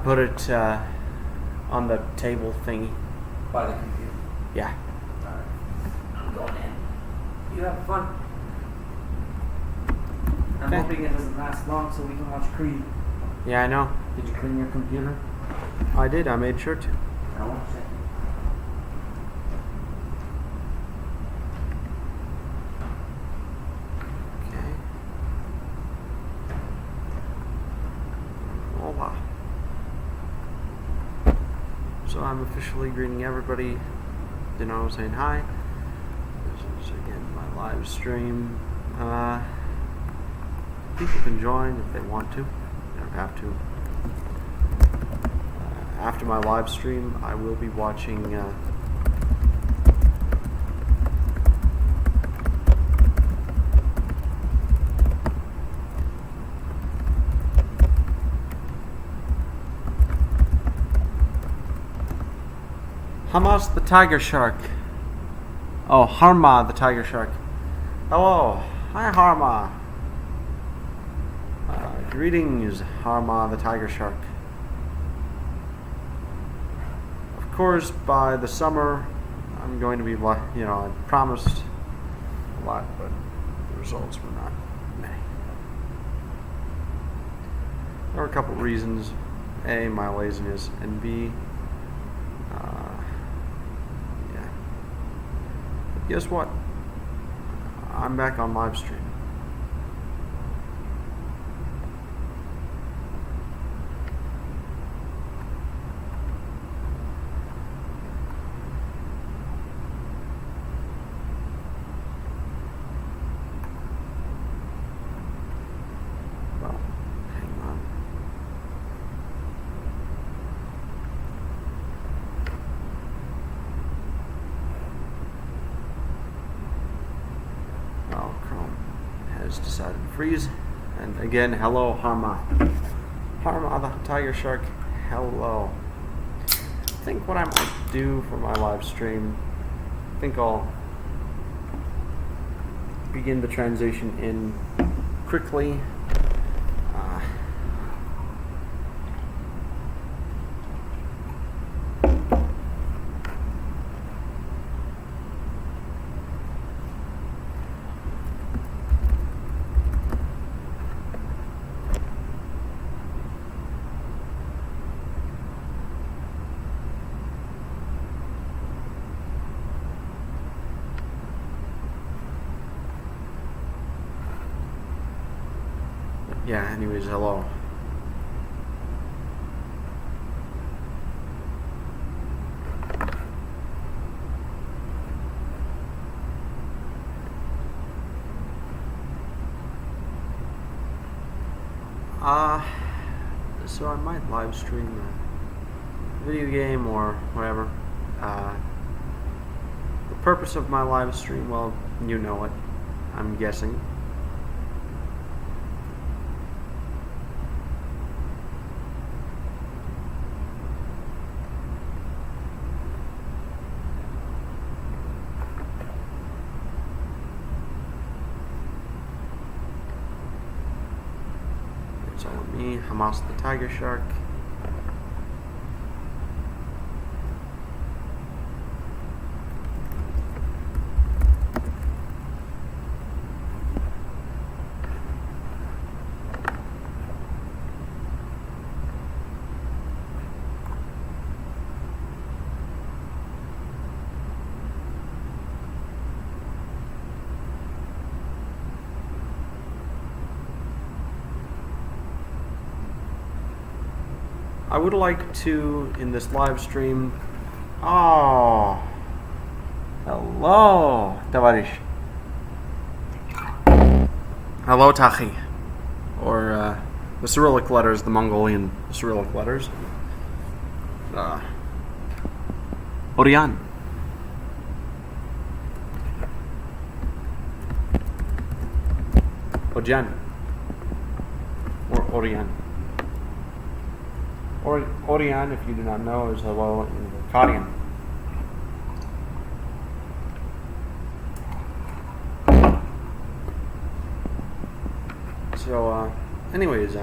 put it on the table thingy. By the computer. Yeah. Alright. I'm going in. You have fun. I'm Okay. hoping it doesn't last long so we can watch Creed. Yeah, I know. Did you clean your computer? I did. I made sure to. I won't check. Okay. Hola. So I'm officially greeting everybody. You know, saying hi. This is again my live stream. People can join if they want to. They don't have to. After my live stream, I will be watching. Hamas the tiger shark. Oh, Harma the tiger shark. Hello. Hi, Harma. Greetings, Harma the tiger shark. Of course, by the summer, I'm going to be, I promised a lot, but the results were not many. There were a couple reasons. A, my laziness, and B, yeah. But guess what? I'm back on live stream. Well, hang on. Oh, Chrome has decided to freeze. And again, hello, Harma. Harma the tiger shark, hello. I think what I might do for my live stream, I think I'll begin the transition in quickly. Yeah, anyways, hello. So I might live stream a video game or whatever. The purpose of my live stream, well, you know it, I'm guessing. It's all me, Hamas the tiger shark. I would like to, in this live stream, hello, Tavarish. Hello, Tahi. Or the Cyrillic letters, the Mongolian Cyrillic letters. Orion. Ojan. Or Orion. Orion, if you do not know, is hello in Akkadian. So, anyways,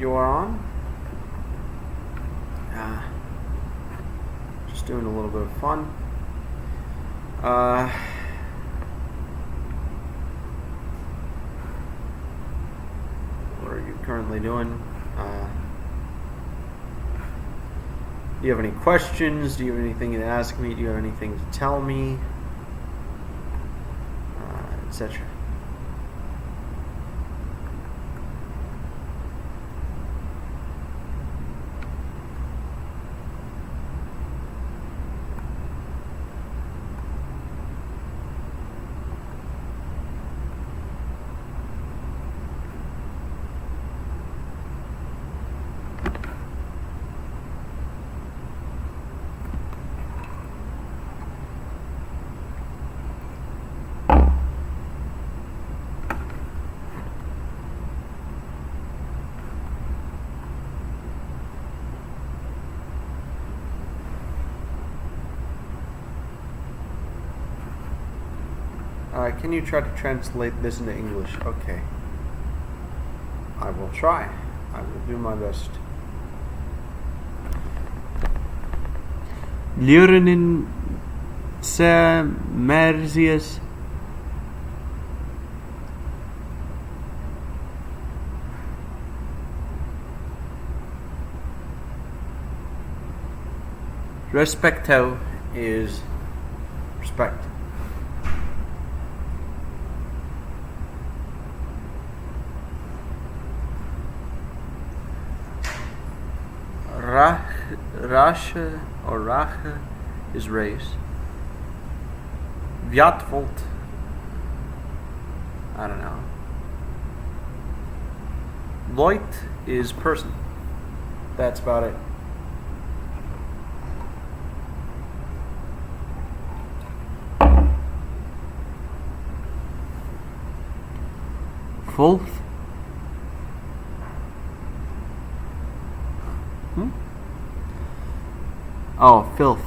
you are on. Just doing a little bit of fun. What are you currently doing? Do you have any questions? Do you have anything to ask me? Do you have anything to tell me? Etc. Can you try to translate this into English? Okay. I will try. I will do my best. Ljurenin se merzies. Respecto is respect. Rasha or Rache is race. Vyatvolt, I don't know. Loit is person. That's about it. Fulf? Oh, filth.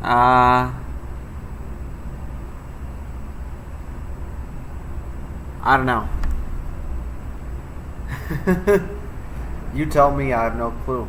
I don't know. You tell me, I have no clue.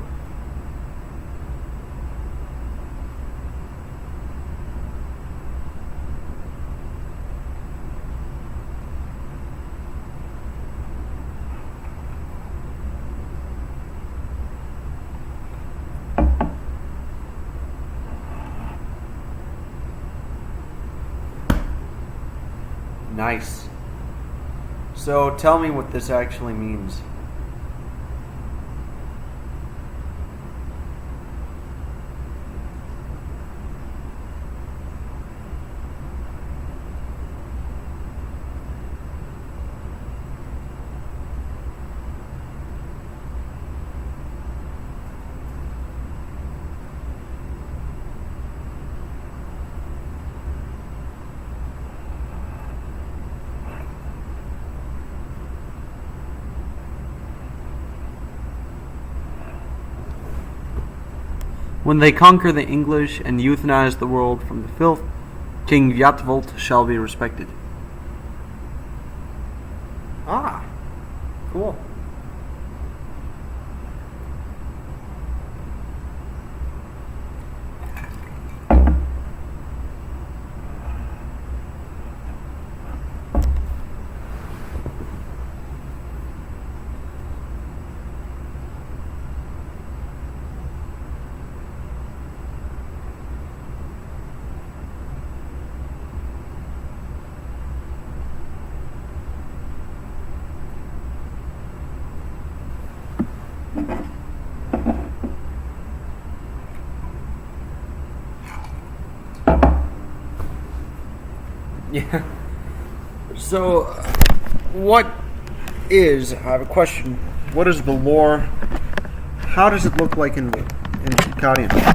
Nice. So tell me what this actually means. When they conquer the English and euthanize the world from the filth, King Vyatvolt shall be respected. Ah, cool. Yeah. So, I have a question. What is the lore? How does it look like in Akkadian?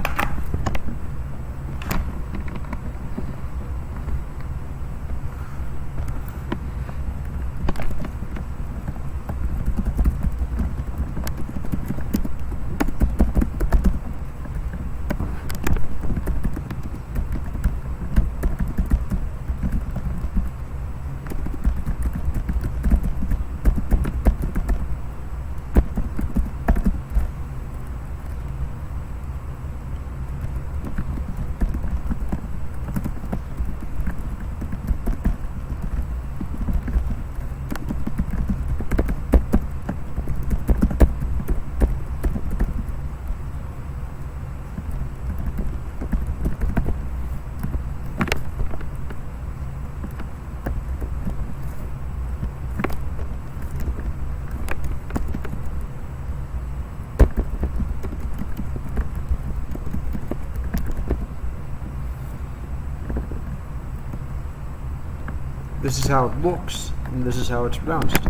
This is how it looks, and this is how it's pronounced.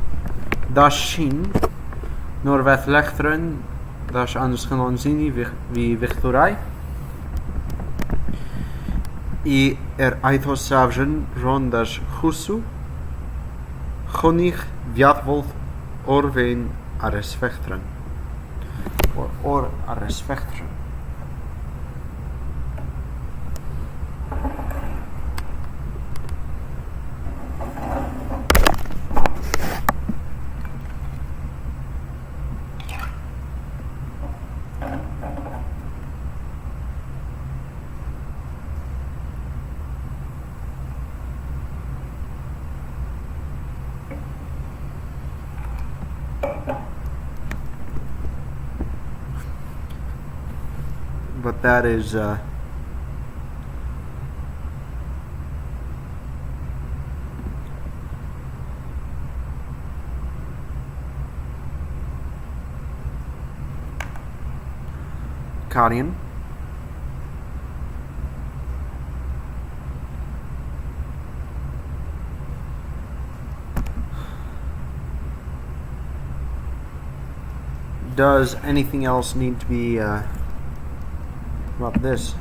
Das Shin, Norveth Lechteren, Das Anschelonzini, Victorai. I Aithos Savjan, Ron Das Husu, Honich, Viatvolf, Orvein, Aresvechteren. Or Aresvechteren. But that is Kadian. Does anything else need to be about this?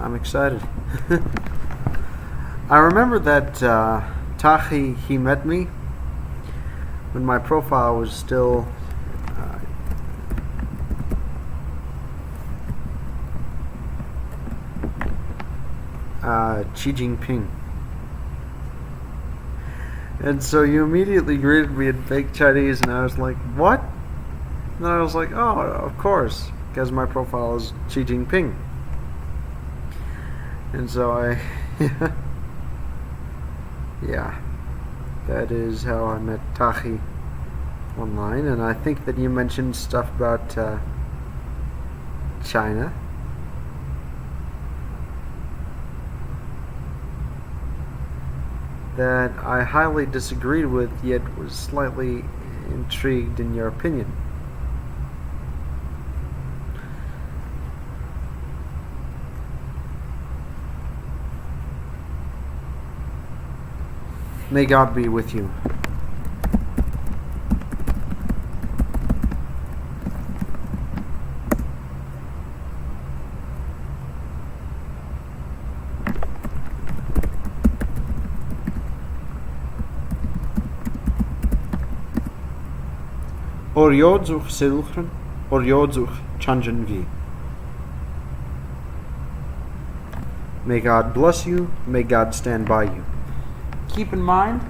I'm excited. I remember that Tahi, he met me when my profile was still Xi Jinping. And so you immediately greeted me in fake Chinese, and I was like, what? And I was like, oh, of course, because my profile is Xi Jinping. And so I, yeah, that is how I met Tahi online. And I think that you mentioned stuff about China. That I highly disagreed with, yet was slightly intrigued in your opinion. May God be with you. Oriodzug Silchran, Oriodzug Chanjanvi. May God bless you, may God stand by you. Keep in mind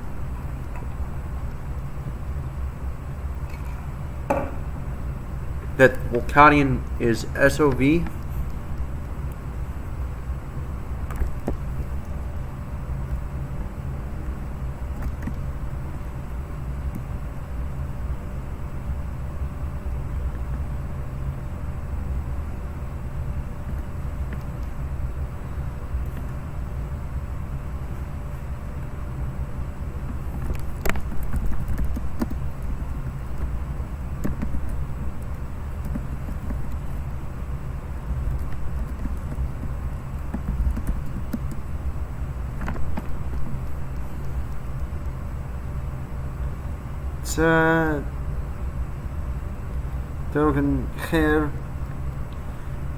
that Volcanian is SOV. Togen Ger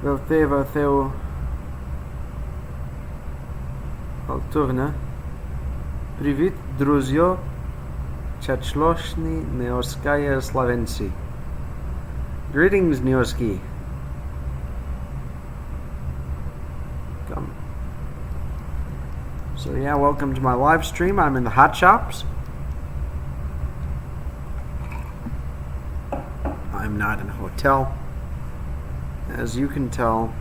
Velteva Theo Alturna Привет, друзья, Chachloshny Neoskaya Slavensi. Greetings, Neoski. Come. So yeah, welcome to my live stream. I'm in the hot shops. I'm not in a hotel, as you can tell,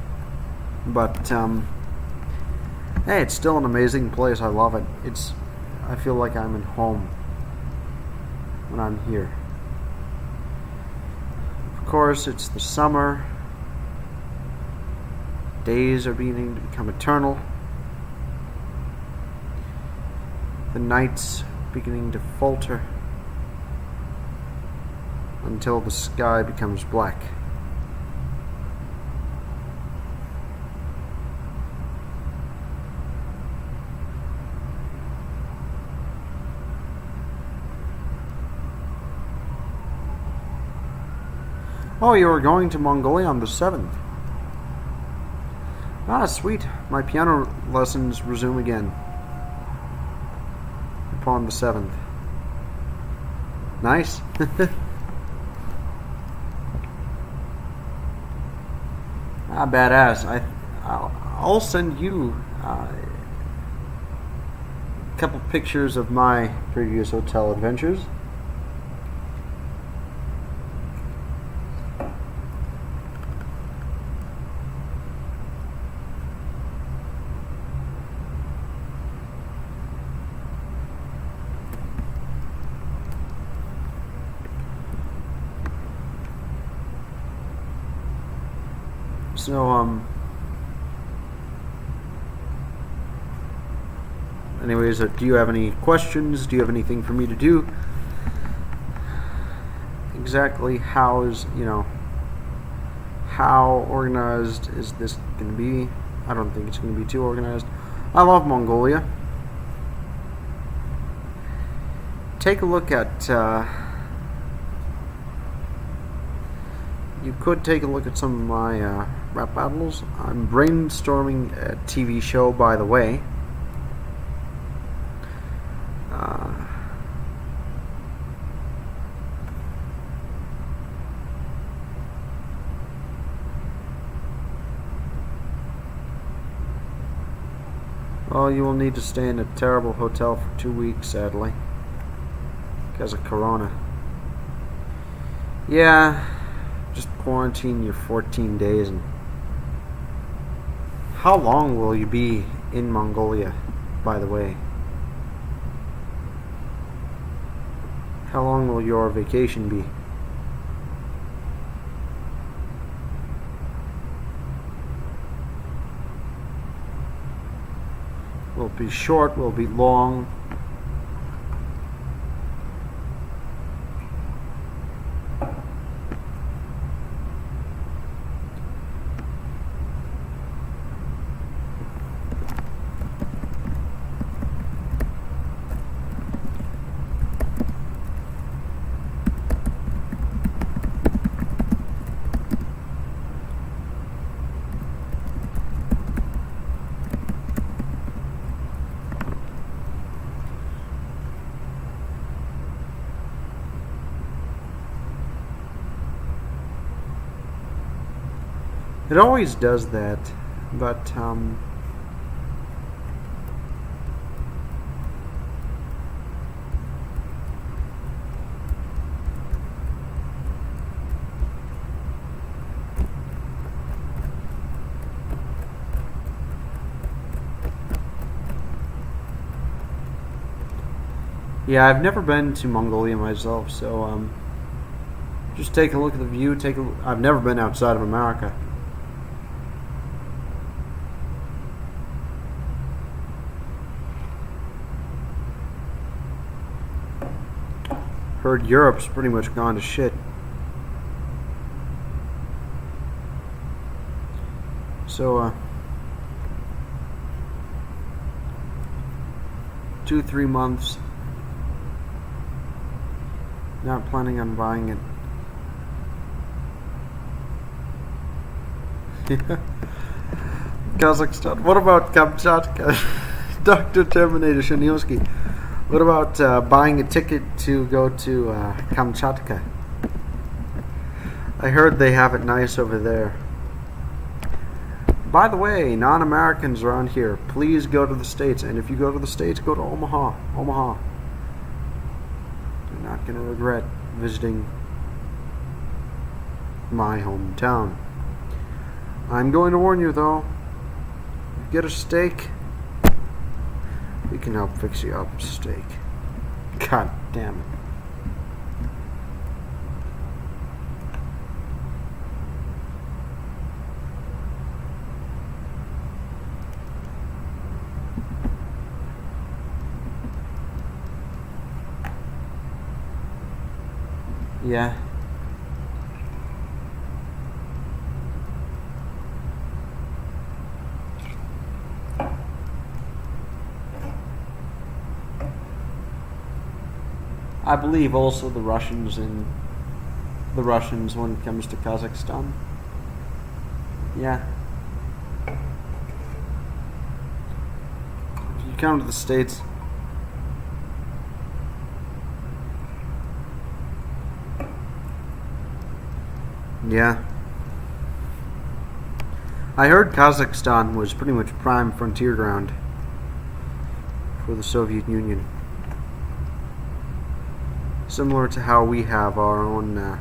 but hey, it's still an amazing place. I love it. I feel like I'm in home when I'm here. Of course, it's the summer. Days are beginning to become eternal. The nights beginning to falter. until the sky becomes black. Oh, you were going to Mongolia on the 7th. Ah, sweet. My piano lessons resume again upon the 7th. Nice. Ah, badass. I'll send you a couple pictures of my previous hotel adventures. So, anyways, do you have any questions? Do you have anything for me to do? Exactly how organized is this going to be? I don't think it's going to be too organized. I love Mongolia. Take a look at, you could take a look at some of my rap battles. I'm brainstorming a TV show, by the way. Well, you will need to stay in a terrible hotel for 2 weeks, sadly, because of Corona. Yeah, just quarantine your 14 days. And how long will you be in Mongolia, by the way? How long will your vacation be? Will it be short? Will it be long? It always does that, but yeah, I've never been to Mongolia myself, so just take a look at the view. I've never been outside of America. Heard Europe's pretty much gone to shit. So, 2-3 months. Not planning on buying it. Kazakhstan. What about Kamchatka? Dr. Terminator Shanilsky. What about buying a ticket to go to Kamchatka? I heard they have it nice over there. By the way, non-Americans around here, please go to the States. And if you go to the States, go to Omaha. Omaha. You're not going to regret visiting my hometown. I'm going to warn you, though. Get a steak. We can help fix you up a steak. God damn it. Yeah. I believe also the Russians when it comes to Kazakhstan. Yeah. If you count the states. Yeah. I heard Kazakhstan was pretty much prime frontier ground for the Soviet Union. Similar to how we have our own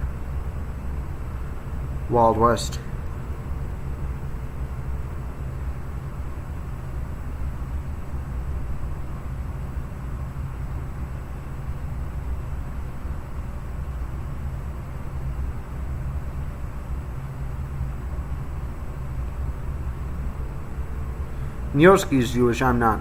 Wild West. Nyoski is Jewish, I'm not.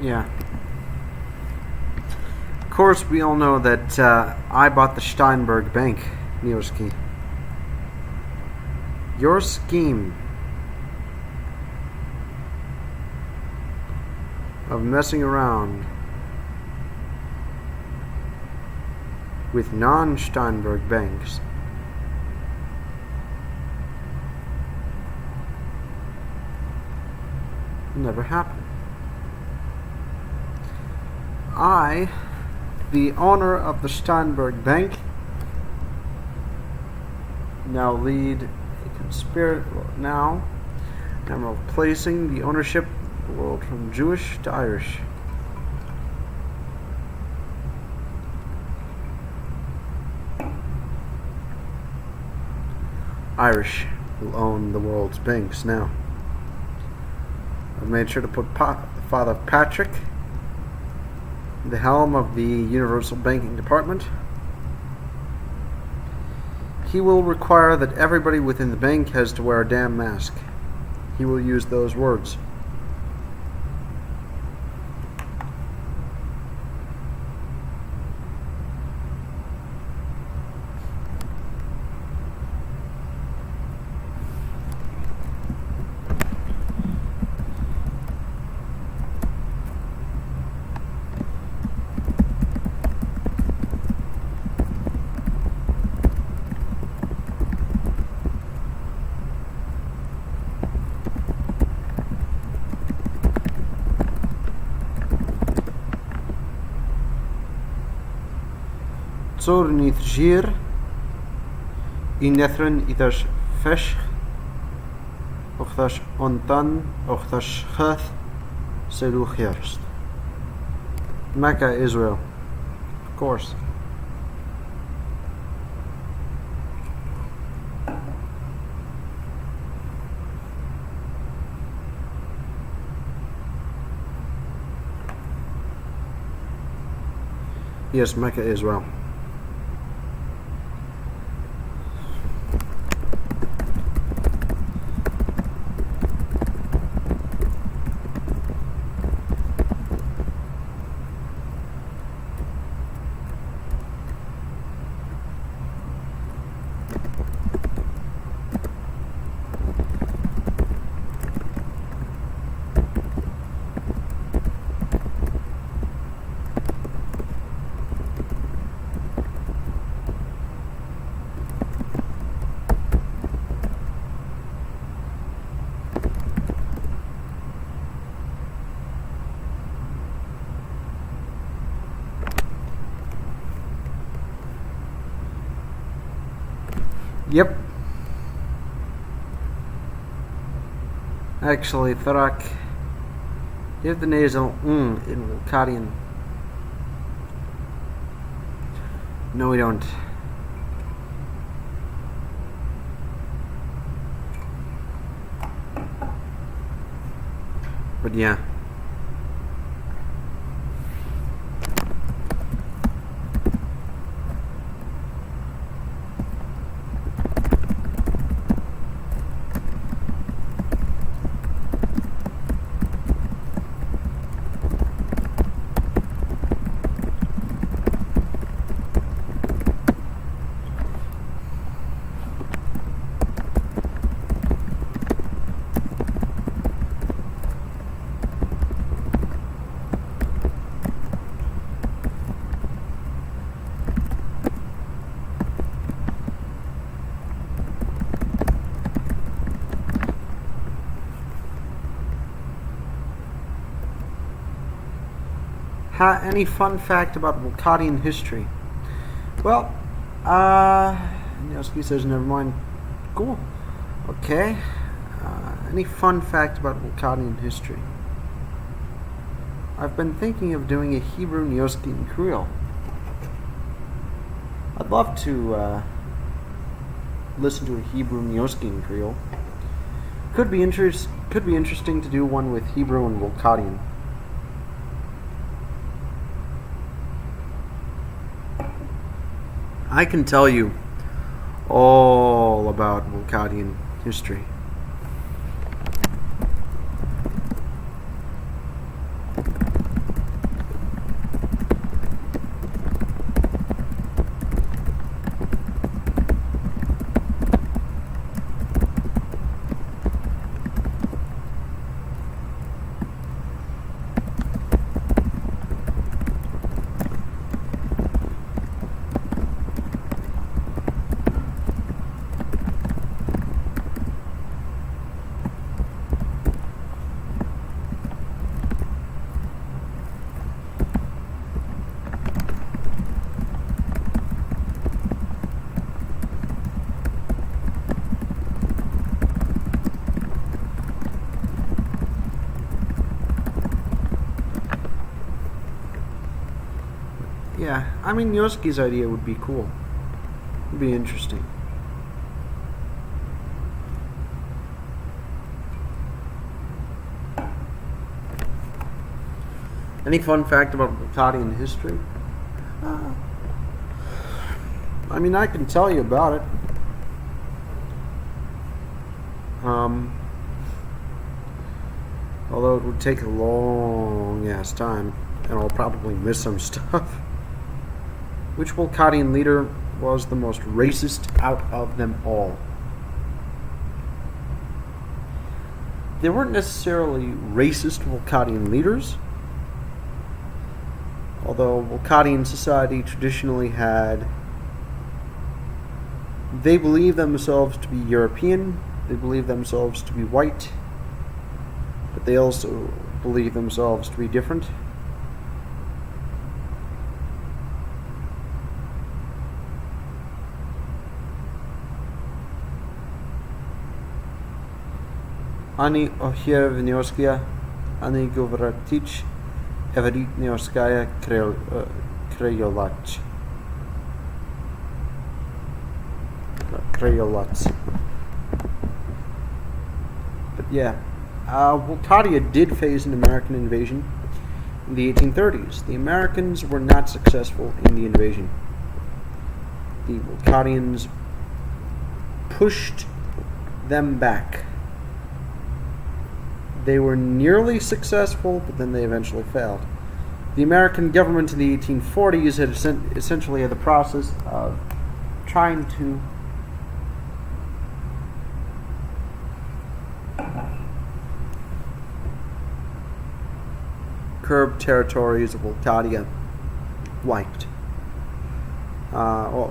Yeah. Of course, we all know that I bought the Steinberg Bank, Nioski. Your scheme of messing around with non-Steinberg banks never happened. I, the owner of the Steinberg Bank, now lead a conspiracy. Now, I'm replacing the ownership of the world from Jewish to Irish. Irish will own the world's banks now. I've made sure to put Father Patrick the helm of the Universal Banking Department. He will require that everybody within the bank has to wear a damn mask. He will use those words. Zor niet zeer in netheren itas fesh ochtas ontan ochtas chath seducherst. Mecca, Israel. Of course. Yes, Mecca, Israel. Yep. Actually, Tharak, you have the nasal in Akkadian. No, we don't. But yeah. Any fun fact about Wolcadian history? Well, Yoski says never mind. Cool. Okay. Any fun fact about Wolcadian history? I've been thinking of doing a Hebrew Neoskian Creole. I'd love to listen to a Hebrew Neoskian Creole. Could be interesting to do one with Hebrew and Wolcadian. I can tell you all about Wolcadian history. Yeah, I mean, Yoski's idea would be cool. Would be interesting. Any fun fact about Wolcadian history? I mean, I can tell you about it. Although it would take a long ass time, and I'll probably miss some stuff. Which Wolcadian leader was the most racist out of them all? They weren't necessarily racist Wolcadian leaders, although Wolcadian society traditionally had... They believed themselves to be European, they believed themselves to be white, but they also believed themselves to be different. Ani ohiewnioska, ani govratić, everitnioskaya krejolach. But yeah, Wolcadia did face an American invasion in the 1830s. The Americans were not successful in the invasion. The Wolcadians pushed them back. They were nearly successful, but then they eventually failed. The American government in the 1840s had essentially had the process of trying to curb territories of Wolcadia wiped. A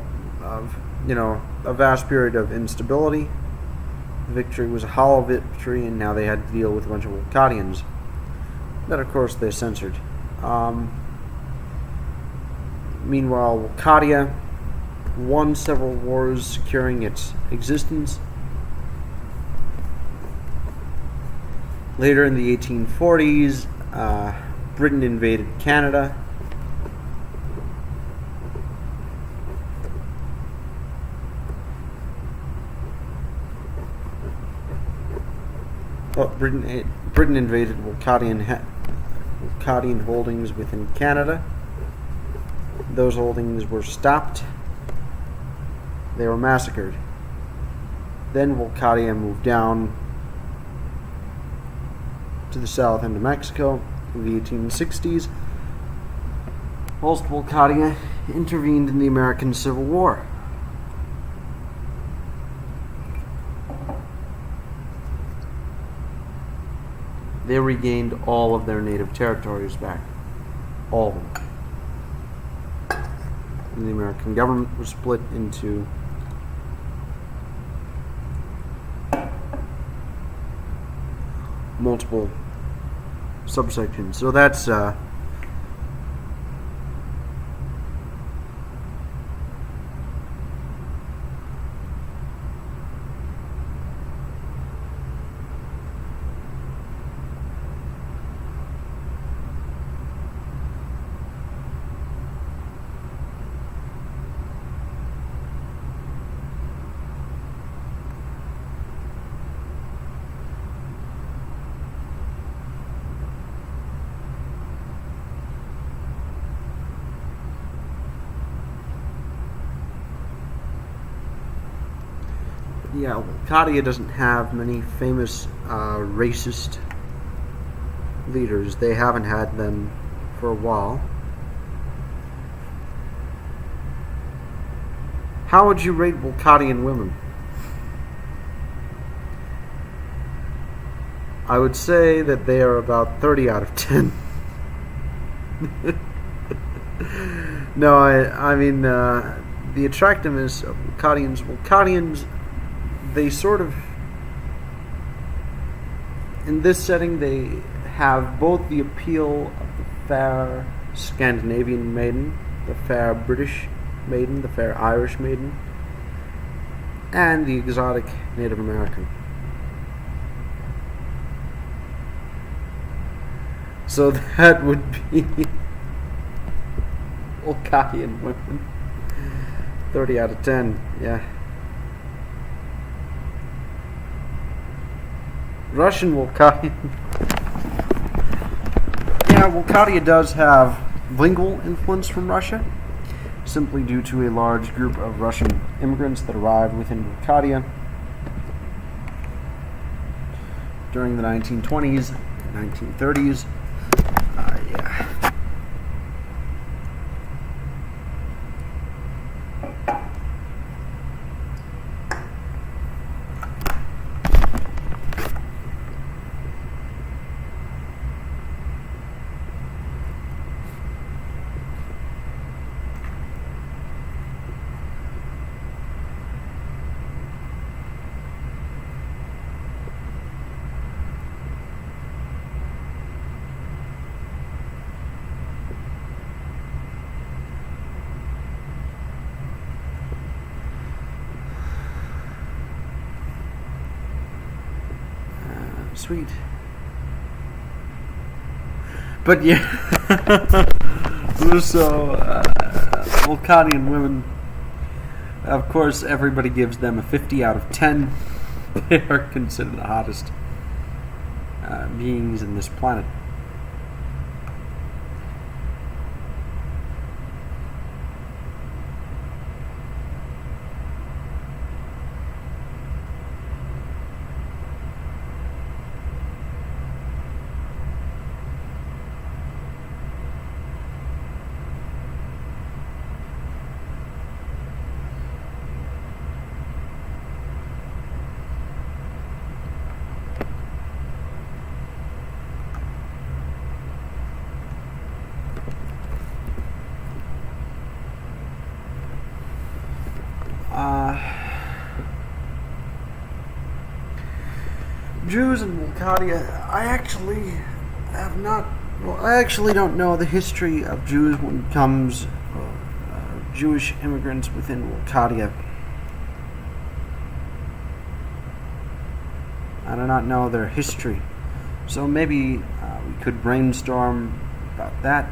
vast period of instability. The victory was a hollow victory, and now they had to deal with a bunch of Wolcadians. That, of course, they censored. Meanwhile, Wolcadia won several wars, securing its existence. Later in the 1840s, Britain invaded Canada. Britain invaded Wolcadian holdings within Canada. Those holdings were stopped. They were massacred. Then Wolcadia moved down to the south into Mexico in the 1860s, whilst Wolcadia intervened in the American Civil War. They regained all of their native territories back. All of them. And the American government was split into multiple subsections. So that's yeah, Wolcadia doesn't have many famous racist leaders. They haven't had them for a while. How would you rate Wolcadian women? I would say that they are about 30 out of 10. No, I mean, the attractiveness of Wolcadians, they sort of, in this setting, they have both the appeal of the fair Scandinavian maiden, the fair British maiden, the fair Irish maiden, and the exotic Native American. So that would be Wolcadian women. 30 out of 10, yeah. Russian Wolcadian. Yeah, Wolcadia does have lingual influence from Russia, simply due to a large group of Russian immigrants that arrived within Wolcadia during the 1920s and 1930s. Yeah. Sweet. But yeah, so Wolcadian women, of course, everybody gives them a 50 out of 10. They are considered the hottest beings in this planet. Jews in Wolcadia, I actually don't know the history of Jews when it comes Jewish immigrants within Wolcadia. I do not know their history, so maybe we could brainstorm about that.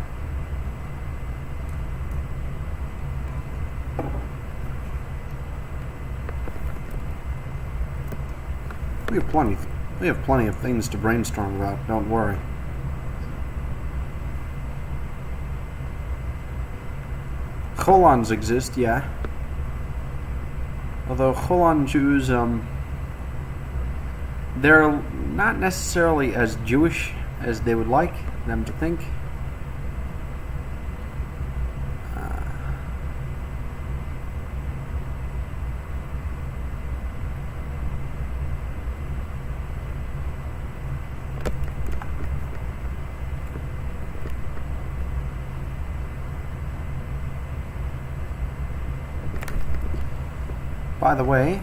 We have plenty We have plenty of things to brainstorm about, don't worry. Cholons exist, yeah. Although Cholon Jews, they're not necessarily as Jewish as they would like them to think. By the way,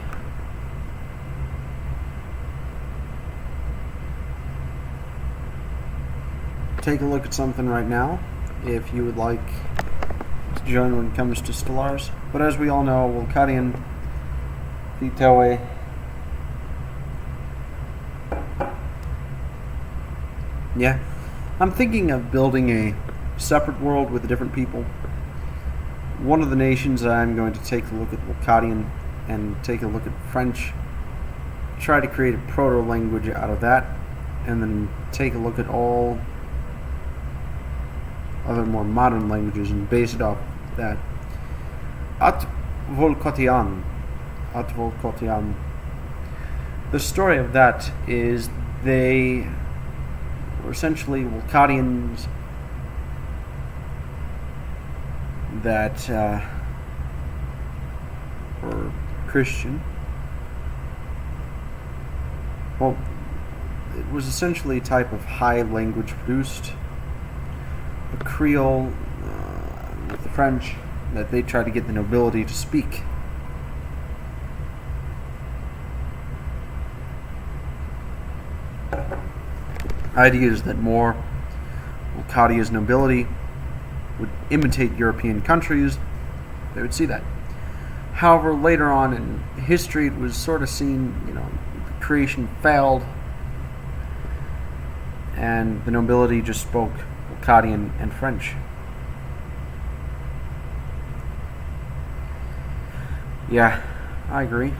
take a look at something right now if you would like to join when it comes to Stellars. But as we all know, Wolcadian Vitoe yeah. I'm thinking of building a separate world with different people. One of the nations I'm going to take a look at Wolcadian and take a look at French, try to create a proto-language out of that, and then take a look at all other more modern languages and base it off that. At Volkotian. The story of that is they were essentially Wolcadians that were Christian. Well, it was essentially a type of high language produced, a Creole with the French, that they tried to get the nobility to speak. Ideas that more Wolcadia's nobility would imitate European countries, they would see that. However, later on in history, it was sort of seen, the creation failed, and the nobility just spoke Wolcadian and French. Yeah, I agree.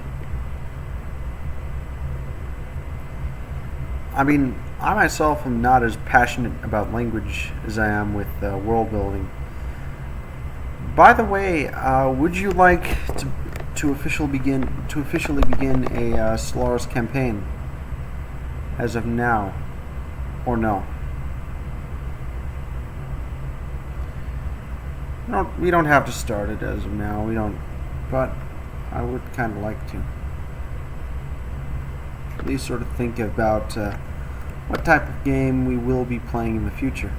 I mean, I myself am not as passionate about language as I am with world building. By the way, would you like to officially begin a Stellaris campaign as of now, or no? No, we don't have to start it as of now. We don't, but I would kind of like to. At least sort of think about what type of game we will be playing in the future.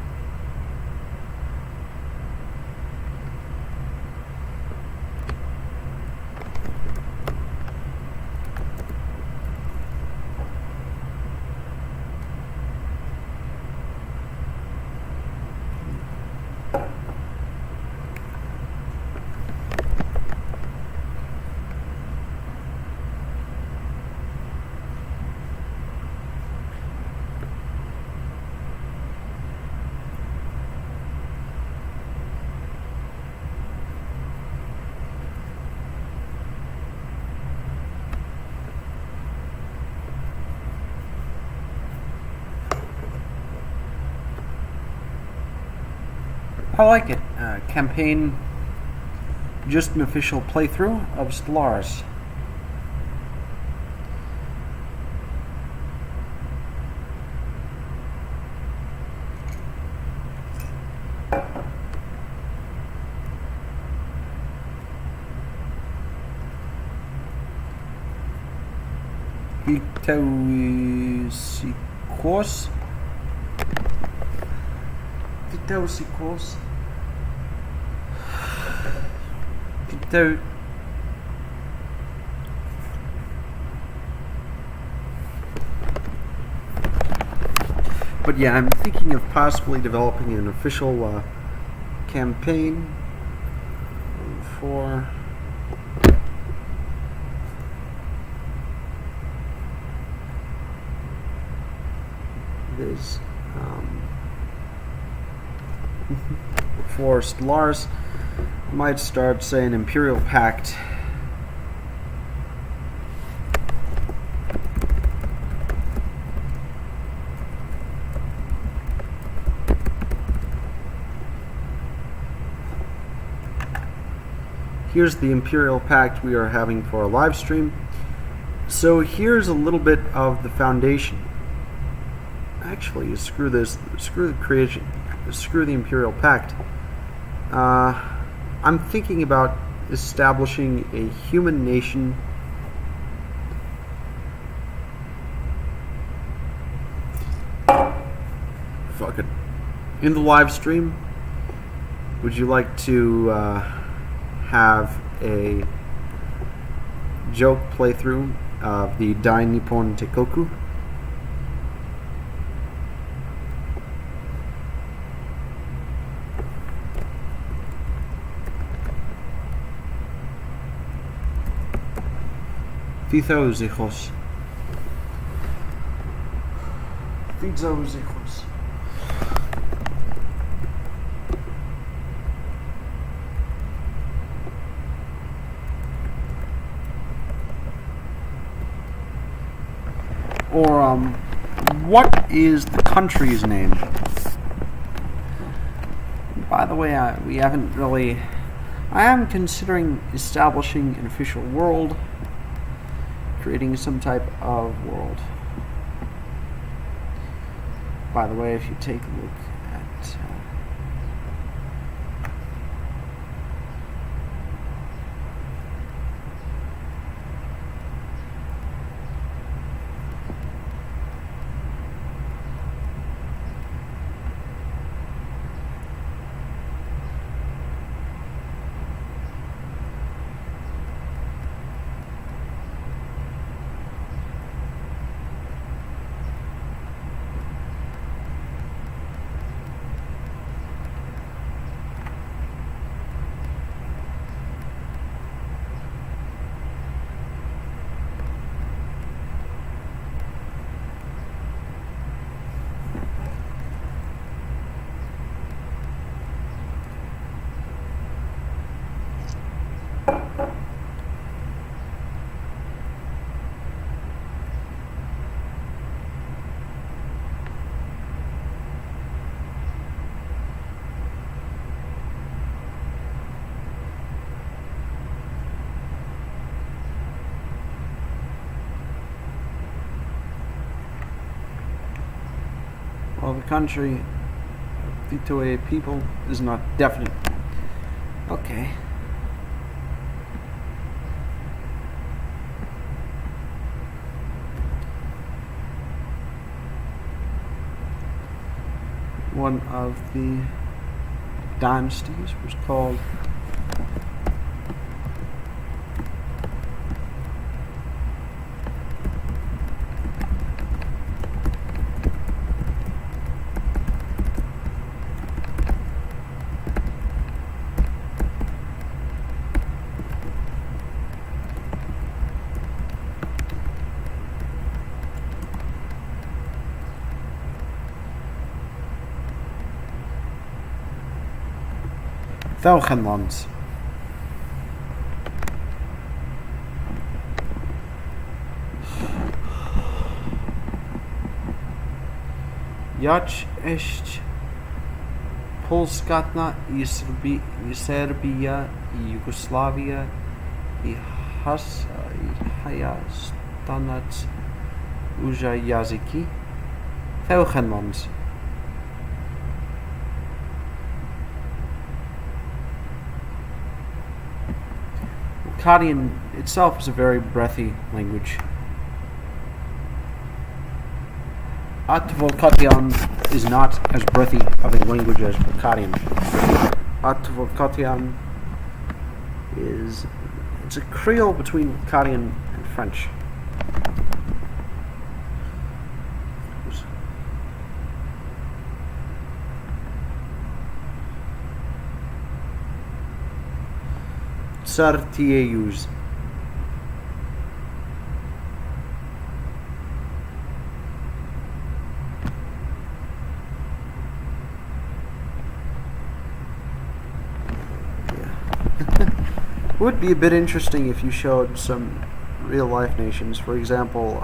I like it. Campaign, just an official playthrough of Stellaris. Vitosikos. But yeah, I'm thinking of possibly developing an official campaign for this for Stellaris. I might start, say, an Imperial Pact. I here's the Imperial Pact we are having for a live stream. So here's a little bit of the foundation. Actually, screw this. Screw the creation. Screw the Imperial Pact. I'm thinking about establishing a human nation. Fuck it. In the live stream, would you like to have a joke playthrough of the Dai Nippon Teikoku? Fithos hijos. Fithos hijos. Or, what is the country's name? By the way, we haven't really... I am considering establishing an official world, creating some type of world. By the way, if you take a look at... Well, the country, the Toei people, is not definite. Okay. One of the dynasties was called Velgenland. Jać est Polskatna i Serbia i Jugoslavia i Haja stanat uja jazyki. Velgenland. Akkadian itself is a very breathy language. Atvolkatian is not as breathy of a language as Akkadian. Atvolkatian it's a creole between Akkadian and French. Sartieus. Would be a bit interesting if you showed some real-life nations. For example,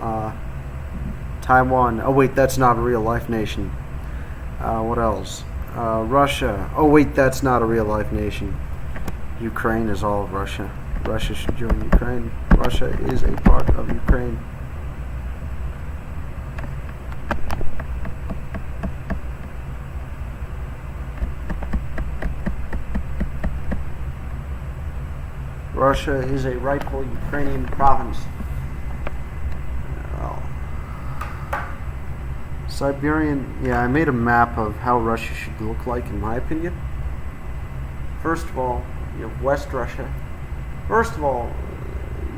Taiwan. Oh wait, that's not a real-life nation. What else? Russia. Oh wait, that's not a real-life nation. Ukraine is all of Russia. Russia should join Ukraine. Russia is a part of Ukraine. Russia is a rightful Ukrainian province. Well, Siberian, yeah, I made a map of how Russia should look like, in my opinion. First of all, you have West Russia. First of all,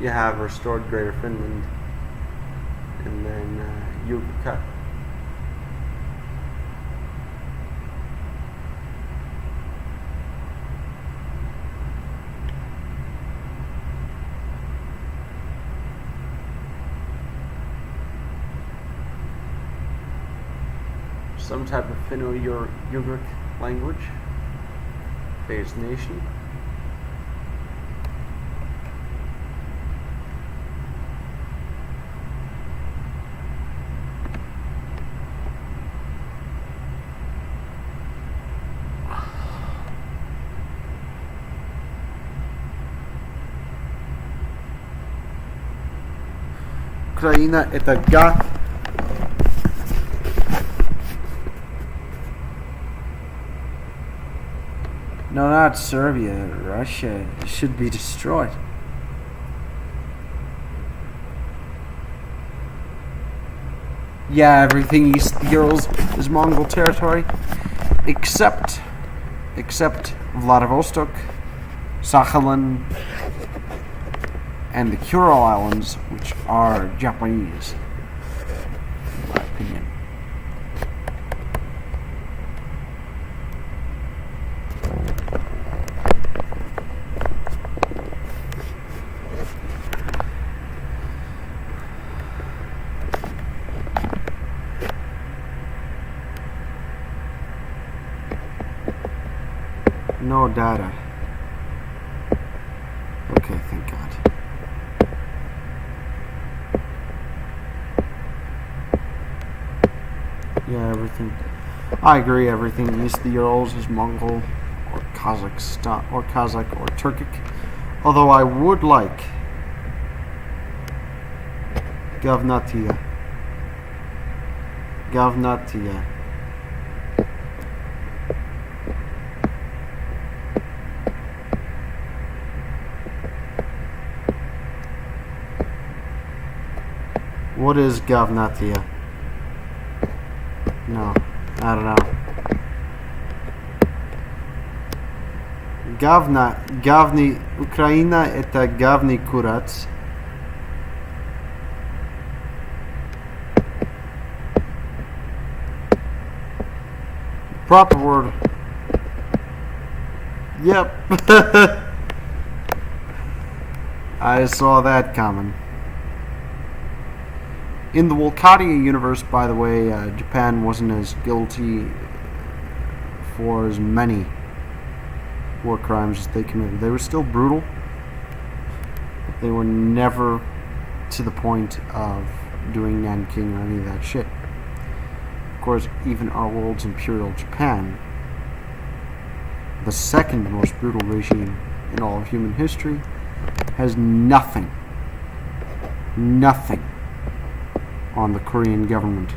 you have restored Greater Finland, and then Yugoslav. Some type of Finno-Ugric language, based nation. Украина это No, not Serbia. Russia should be destroyed. Yeah, everything east of the Urals is Mongol territory, except Vladivostok, Sakhalin, and the Kuril Islands, which are Japanese, in my opinion. No data. Okay, thank God. Yeah, everything. I agree, everything east of the Urals is Mongol or Kazakhstan or Kazakh or Turkic. Although I would like Gavnatia. What is Gavnatia? No, I don't know. Gavni, Украина это Gavni Kurac. Proper word. Yep. I saw that coming. In the Wolkadia universe, by the way, Japan wasn't as guilty for as many war crimes as they committed. They were still brutal, but they were never to the point of doing Nanking or any of that shit. Of course, even our world's imperial Japan, the second most brutal regime in all of human history, has nothing on the Korean government,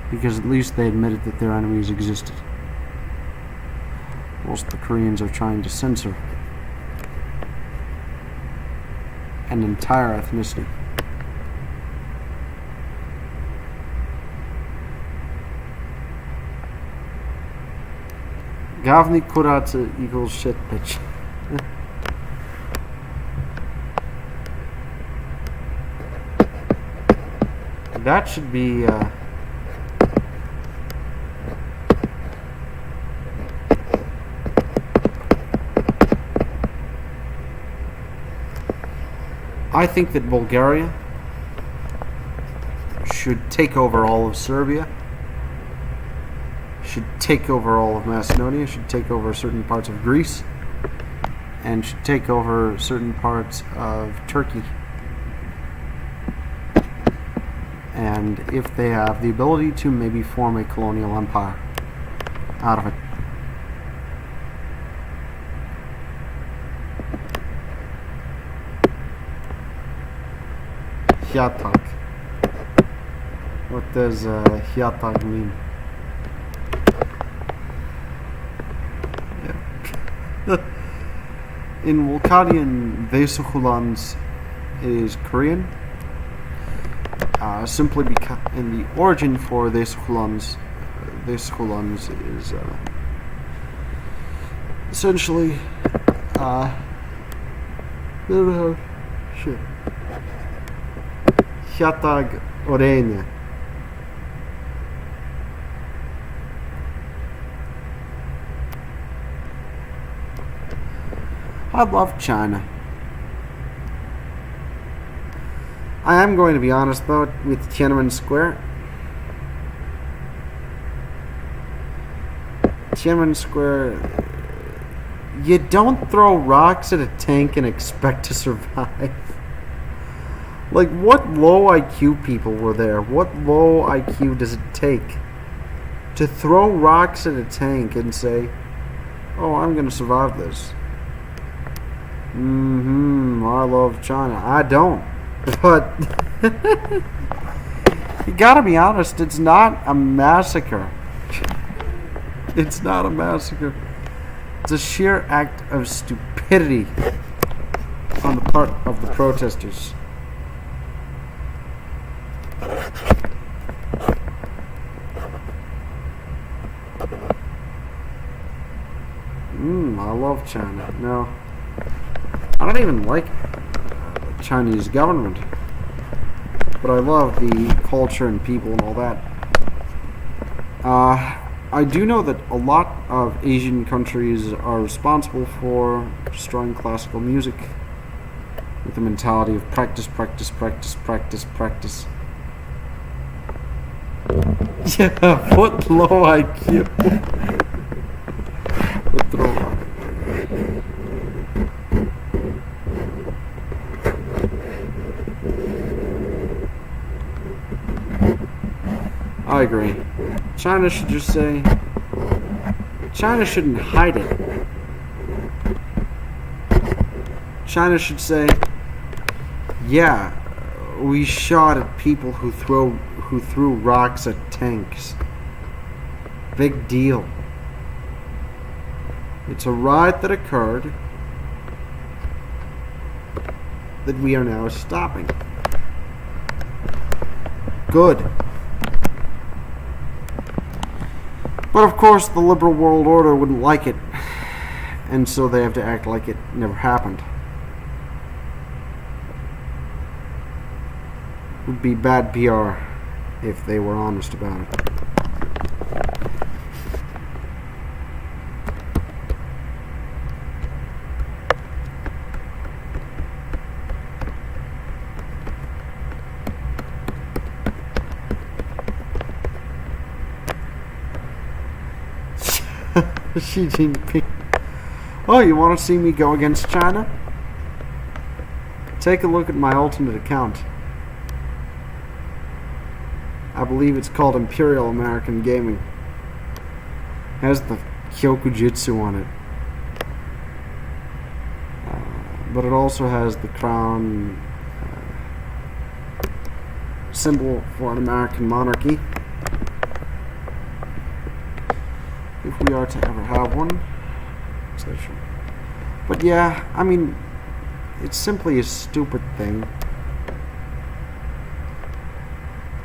because at least they admitted that their enemies existed, whilst the Koreans are trying to censor an entire ethnicity. Gavni Kuratsa equals shit, bitch. That should be I think that Bulgaria should take over all of Serbia, should take over all of Macedonia, should take over certain parts of Greece, and should take over certain parts of Turkey. And if they have the ability to maybe form a colonial empire out of it. Hyattag. What does Hyattag mean? Yeah. In Wolcadian, Vesukhulans is Korean. Simply because in the origin for Vesukhulans is essentially shit. Hyattag Orenia. I love China. I am going to be honest though with Tiananmen Square. Tiananmen Square, you don't throw rocks at a tank and expect to survive. Like, what low IQ people were there? What low IQ does it take to throw rocks at a tank and say, oh, I'm going to survive this? I love China. I don't. But you gotta be honest, it's not a massacre. It's not a massacre. It's a sheer act of stupidity on the part of the protesters. I love China. No, I don't even like the Chinese government, but I love the culture and people and all that. I do know that a lot of Asian countries are responsible for destroying classical music with the mentality of practice, practice, practice, practice, practice. Yeah, what low IQ. What low. I agree. China should just say, China shouldn't hide it. China should say, yeah, we shot at people who threw rocks at tanks. Big deal. It's a riot that occurred that we are now stopping. Good. But of course, the liberal world order wouldn't like it, and so they have to act like it never happened. It would be bad PR if they were honest about it. Xi Jinping. Oh, you want to see me go against China? Take a look at my alternate account. I believe it's called Imperial American Gaming. It has the Kyokujutsu on it. But it also has the crown symbol for an American monarchy. If we are to ever have one. etc. But yeah, I mean, it's simply a stupid thing.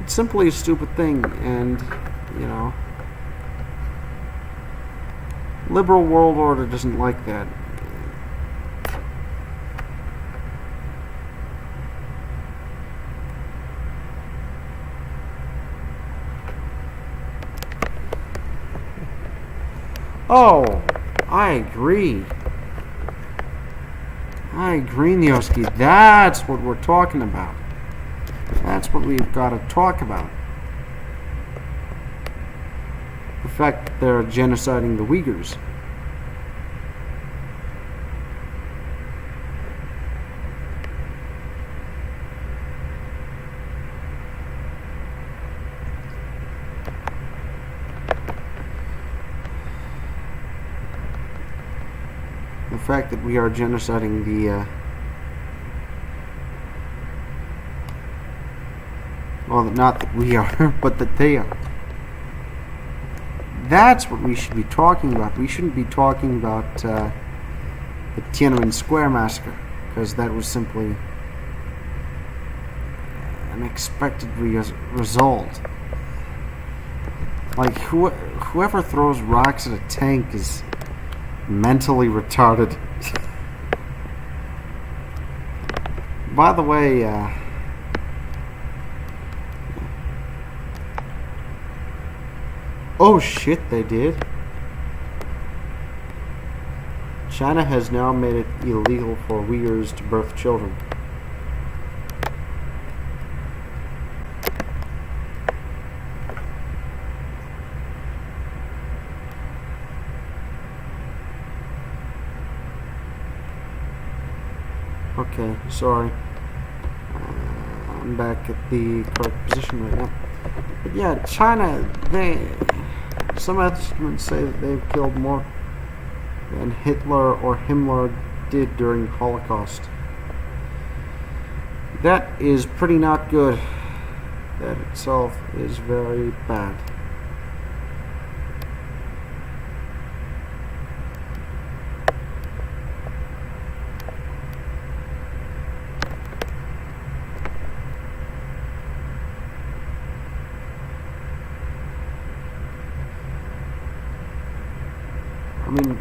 It's simply a stupid thing, and, you know, liberal world order doesn't like that. Oh, I agree. I agree, Nioski. That's what we're talking about. That's what we've got to talk about. The fact that they're genociding the Uyghurs. The fact that we are genociding Well, not that we are, but that they are. That's what we should be talking about. We shouldn't be talking about the Tiananmen Square massacre, because that was simply an expected result. Like, whoever throws rocks at a tank is mentally retarded. By the way, oh shit, they did. China has now made it illegal for Uyghurs to birth children. Okay, sorry. I'm back at the correct position right now. But yeah, China, some estimates say that they've killed more than Hitler or Himmler did during the Holocaust. That is pretty not good. That itself is very bad. I mean,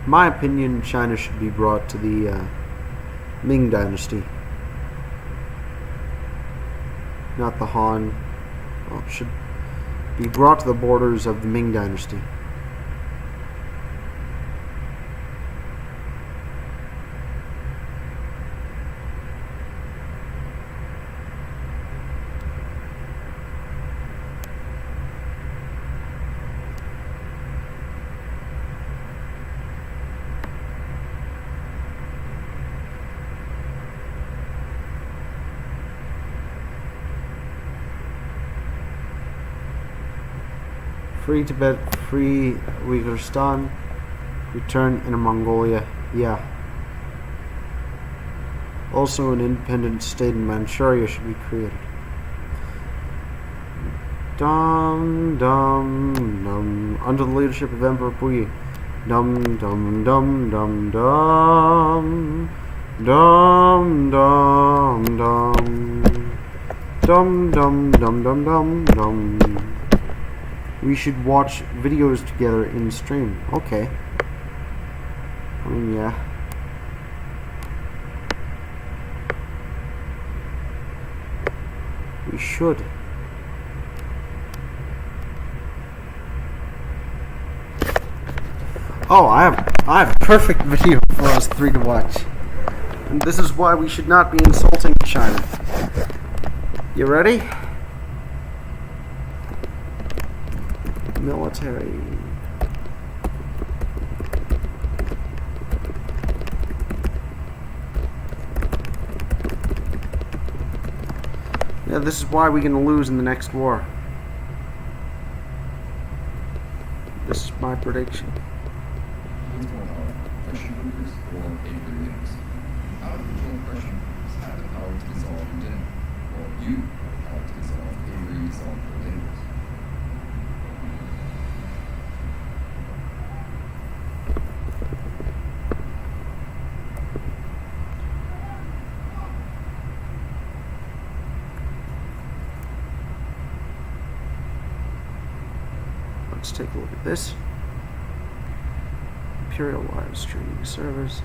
my opinion, China should be brought to the Ming Dynasty, not the Han. Well, it should be brought to the borders of the Ming Dynasty. Free Tibet, free Uyghurstan, return Inner Mongolia, yeah. Also an independent state in Manchuria should be created. Dum dum dum, under the leadership of Emperor Puyi. Dum dum dum dum dum, dum dum dum, dum dum dum dum dum dum. We should watch videos together in stream. Okay. I mean, yeah. We should. Oh, I have a perfect video for us three to watch. And this is why we should not be insulting China. You ready? Military. Yeah, this is why we're gonna lose in the next war. This is my prediction. Let's take a look at this. Imperial live streaming servers.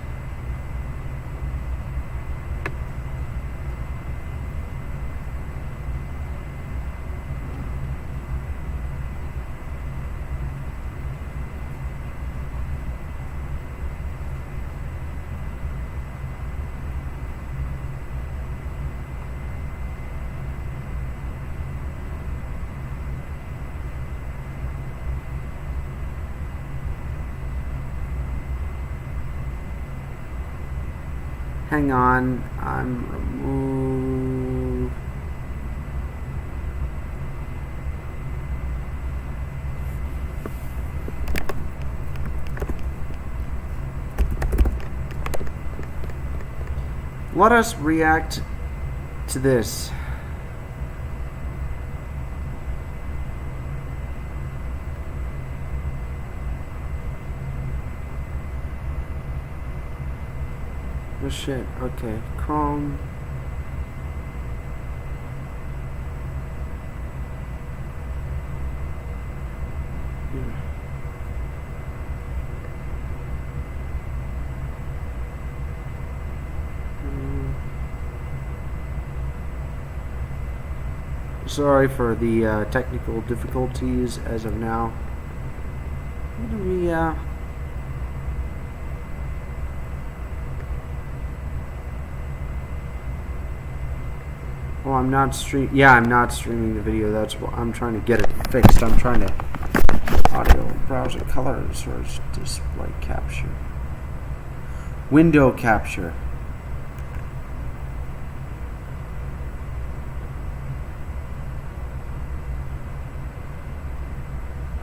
Hang on, I'm removed. Let us react to this. Oh shit, okay. Chrome. Sorry for the technical difficulties as of now. What do we, Oh, I'm not I'm not streaming the video. That's what I'm trying to get it fixed. I'm trying to audio browser colors or display capture. Window capture.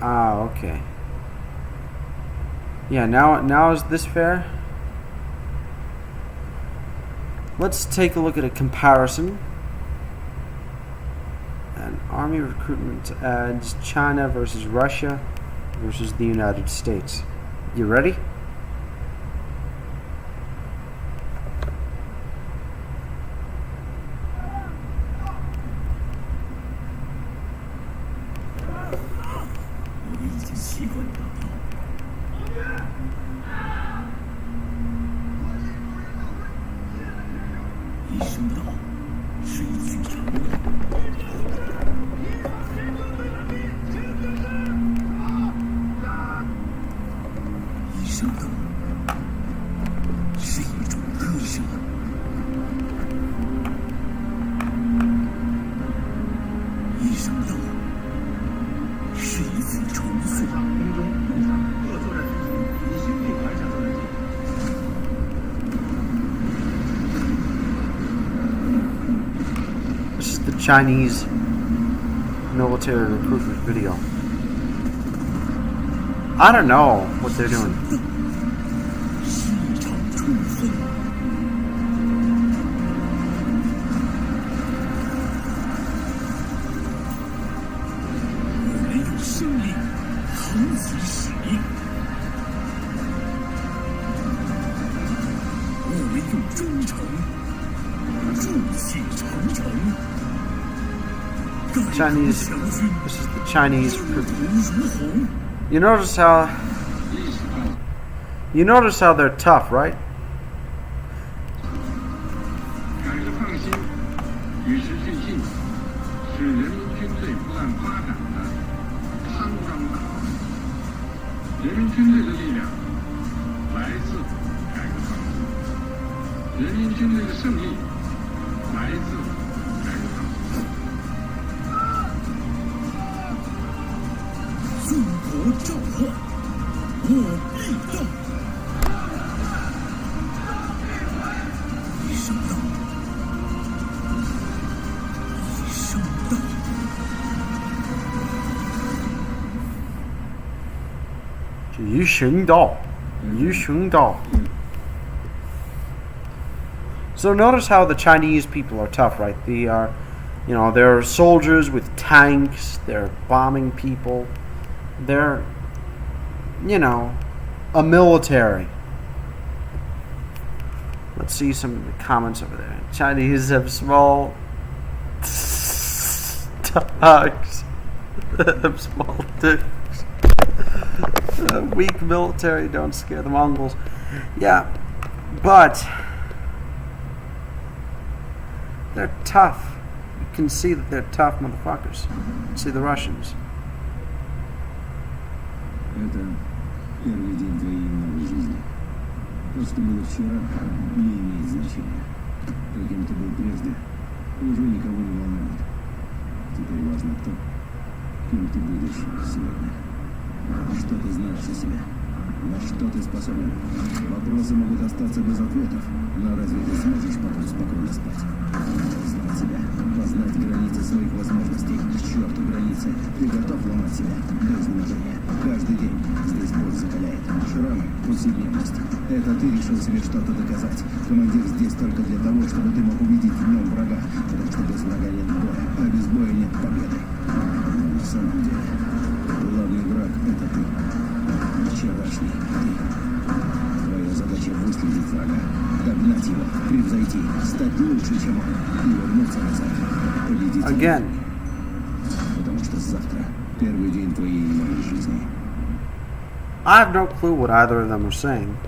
Ah, okay. Yeah, now is this fair? Let's take a look at a comparison. And Army recruitment ads China versus Russia versus the United States. You ready? This is the Chinese military recruitment video. I don't know what they're doing. Chinese. This is the Chinese. You notice how they're tough, right? So notice how the Chinese people are tough, right? They are, they're soldiers with tanks. They're bombing people. They're, a military. Let's see some of the comments over there. Chinese have small dogs. Have small dicks. Weak military, don't scare the Mongols. Yeah, but they're tough. You can see that they're tough motherfuckers. See the Russians. Это первый день твоей новой жизни. То, что было вчера, не имеет значения. Каким ты был прежде, уже никого не волнует. Теперь важно то, кем ты будешь сегодня. Что ты знаешь о себе? На что ты способен? Вопросы могут остаться без ответов, но разве ты сможешь потом спокойно спать? Познать себя, познать границы своих возможностей. К черту границы. Ты готов ломать себя до изнеможения. Каждый день здесь боль закаляет. Шрамы, повседневность. Это ты решил себе что-то доказать. Командир здесь только для того, чтобы ты мог увидеть в нем врага. Потому что без врага нет боя, а без боя нет победы. Но на самом деле, главный враг — это ты. Вчерашний ты. Твоя задача — выследить врага, догнать его, превзойти, стать лучше, чем он, и вернуться назад. Победить. Again. Потому что завтра первый день твоей и моей жизни. I have no clue what either of them are saying.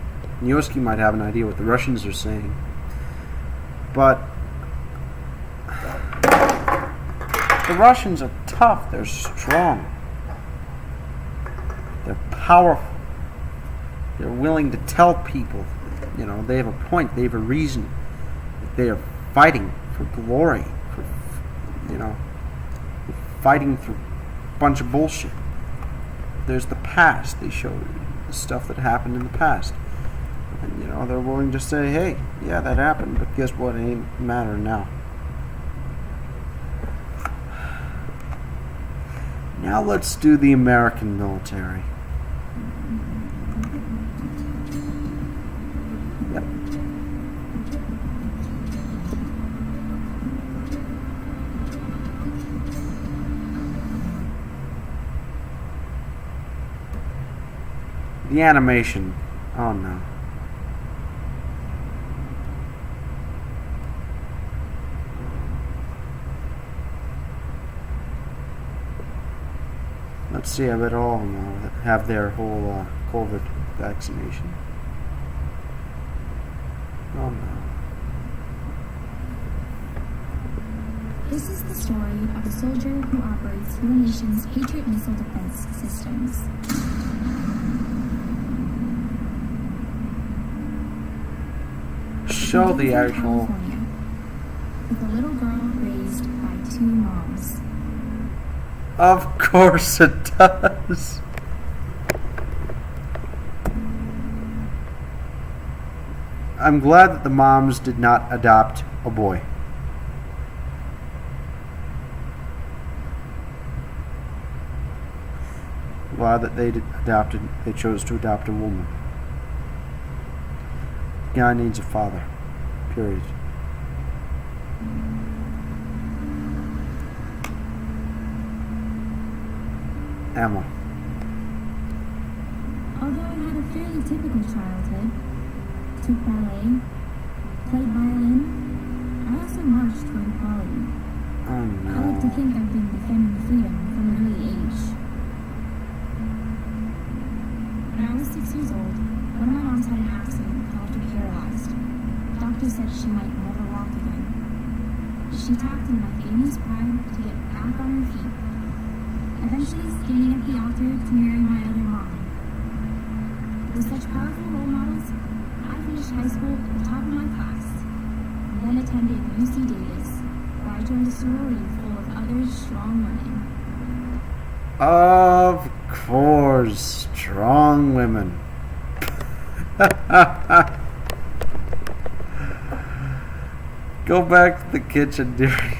Nyoski might have an idea what the Russians are saying. But the Russians are tough, they're strong. They're powerful. They're willing to tell people, you know, they have a point, they have a reason. They are fighting for glory, for, you know, fighting through a bunch of bullshit. There's the past. They show the stuff that happened in the past. And, you know, they're willing to say, hey, yeah, that happened, but guess what? It ain't matter now. Now let's do the American military. Yep. The animation. Oh no. Let's see, I bet all of them have their whole COVID vaccination. Oh no. This is the story of a soldier who operates your nation's Patriot missile defense systems. Show the actual. California, with a little girl raised by two moms. Of course it does. I'm glad that the moms did not adopt a boy. Glad that they chose to adopt a woman. Guy needs a father. Period. Emma. Although I had a fairly typical childhood, took ballet, played violin, I also marched for equality. Oh I like to no. think I've been defending freedom from an early age. When I was 6 years old, one of my moms had an accident and left her paralyzed. Doctors said she might never walk again. She tapped in like Amy's pride to get back on her feet, eventually standing at the altar to marry my other mom. With such powerful role models, I finished high school at the top of my class, and then attended UC Davis, where I joined a sorority full of other strong women. Of course, strong women. Go back to the kitchen, dearie.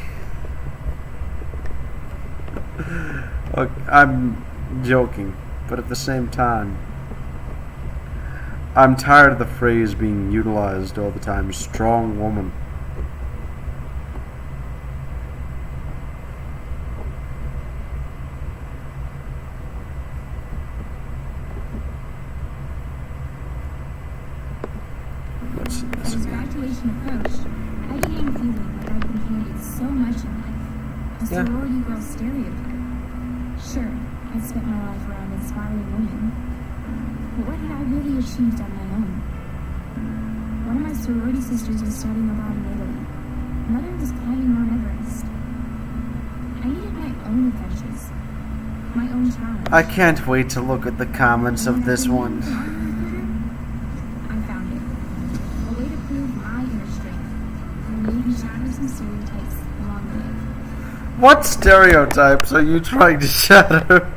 Look, I'm joking, but at the same time, I'm tired of the phrase being utilized all the time. Strong woman. As graduation approached, I began feeling like I'd been handed so much in life. A Yeah. sorority girl stereotype. Sure, I'd spent my life around inspiring women, but what had I really achieved on my own? One of my sorority sisters was studying abroad in Italy. Another was climbing Mount Everest. I needed my own adventures, my own challenge. I can't wait to look at the comments of this one. I found it. A way to prove my inner strength and maybe shatter some stereotypes along the way. What stereotypes are you trying to shatter?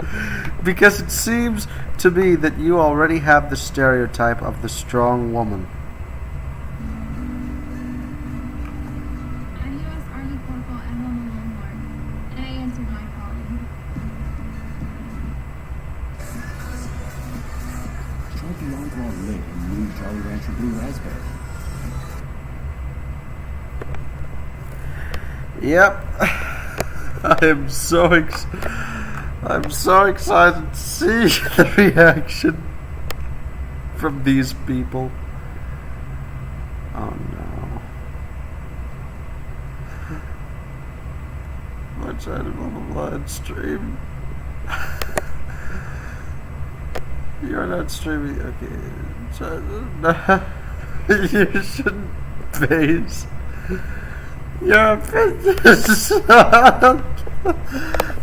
Because it seems to me that you already have the stereotype of the strong woman. I'm U.S. Army Corporal Emma Malone, and I answered my calling. Long Lane, New Jolly Rancher Blue Raspberry. Yep. I'm so excited to see the reaction from these people. Oh no. Watch out of the live stream. You're not streaming. Okay. You shouldn't face. You're a business.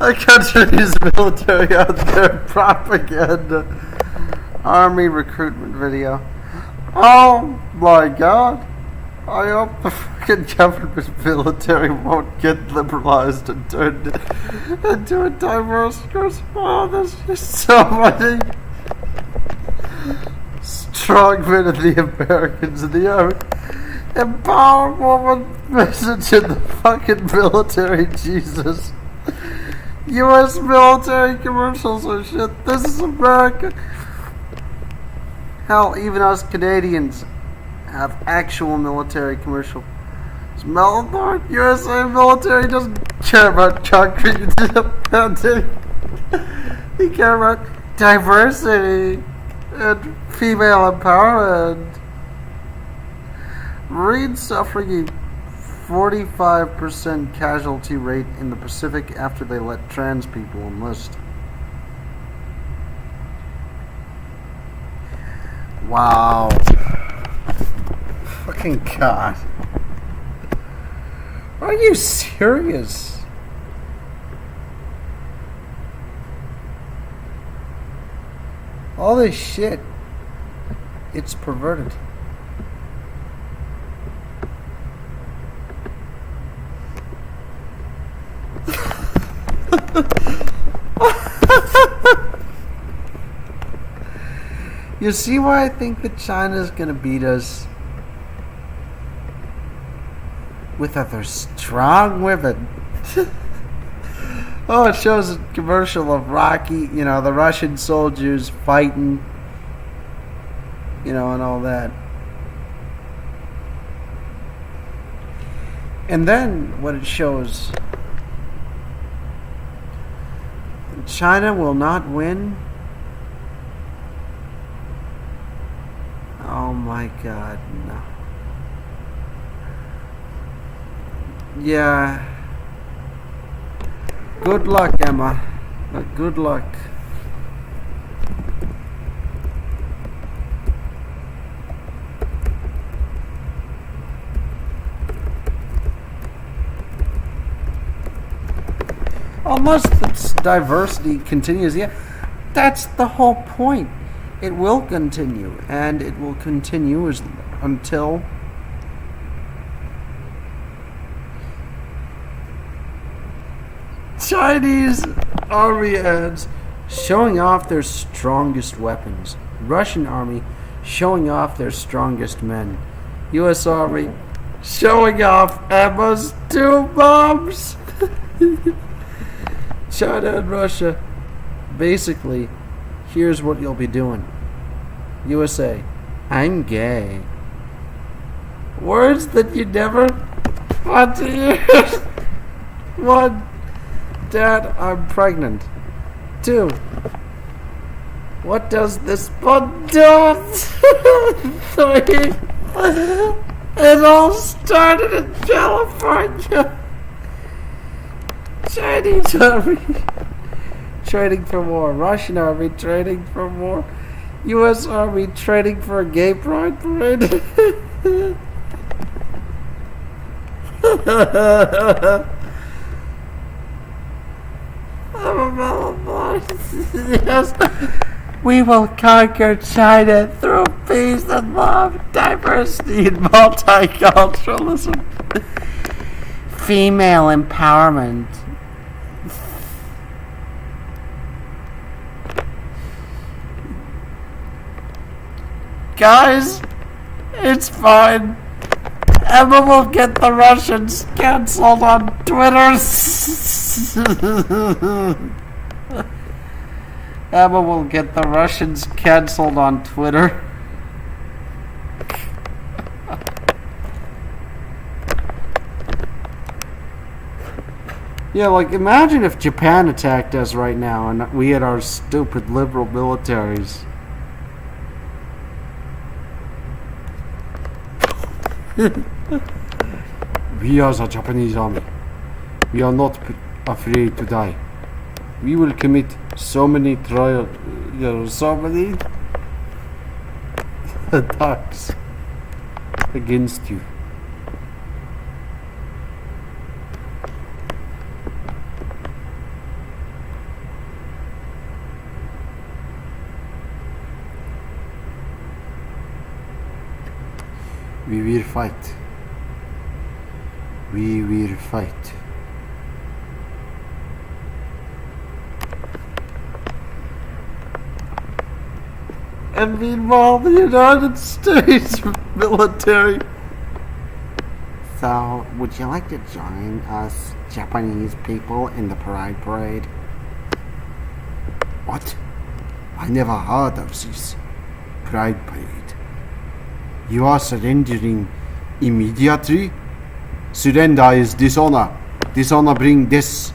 The country's military out there propaganda. Army recruitment video. Oh my god. I hope the fucking government military won't get liberalized and turned into a diverse course. Oh, there's just so many strong men of the Americans in the army. Empower woman message in the fucking military, Jesus. U.S. military commercials are shit. This is America. Hell, even us Canadians have actual military commercials. USA military doesn't care about concrete. They care about diversity and female empowerment. Marines suffering a 45% casualty rate in the Pacific after they let trans people enlist. Wow. Fucking God. Are you serious? All this shit, it's perverted. You see why I think that China's gonna beat us? With other strong women. Oh, it shows a commercial of Rocky, the Russian soldiers fighting, and all that. And then what it shows, China will not win. Oh my God, no. Yeah. Good luck, Emma. Good luck. Unless this diversity continues, yeah, that's the whole point. It will continue, and it will continue until Chinese army ads showing off their strongest weapons. Russian army showing off their strongest men. U.S. Army showing off Emma's 2 bombs. China and Russia, basically, here's what you'll be doing. USA, I'm gay. Words that you never want to hear. 1, Dad, I'm pregnant. 2, what does this button do? 3, it all started in California. Chinese army training for war. Russian army training for war. U.S. Army training for a gay pride parade. Yes. We will conquer China through peace and love, diversity and multiculturalism, female empowerment. Guys, it's fine. Emma will get the Russians cancelled on Twitter. Emma will get the Russians cancelled on Twitter. Yeah, like, imagine if Japan attacked us right now and we had our stupid liberal militaries. We are the Japanese army. We are not afraid to die. We will commit so many so many attacks against you. We will fight. We will fight. And meanwhile, the United States military. So, would you like to join us Japanese people in the Pride Parade? What? I never heard of this Pride Parade. You are surrendering immediately? Surrender is dishonor. Dishonor bring this.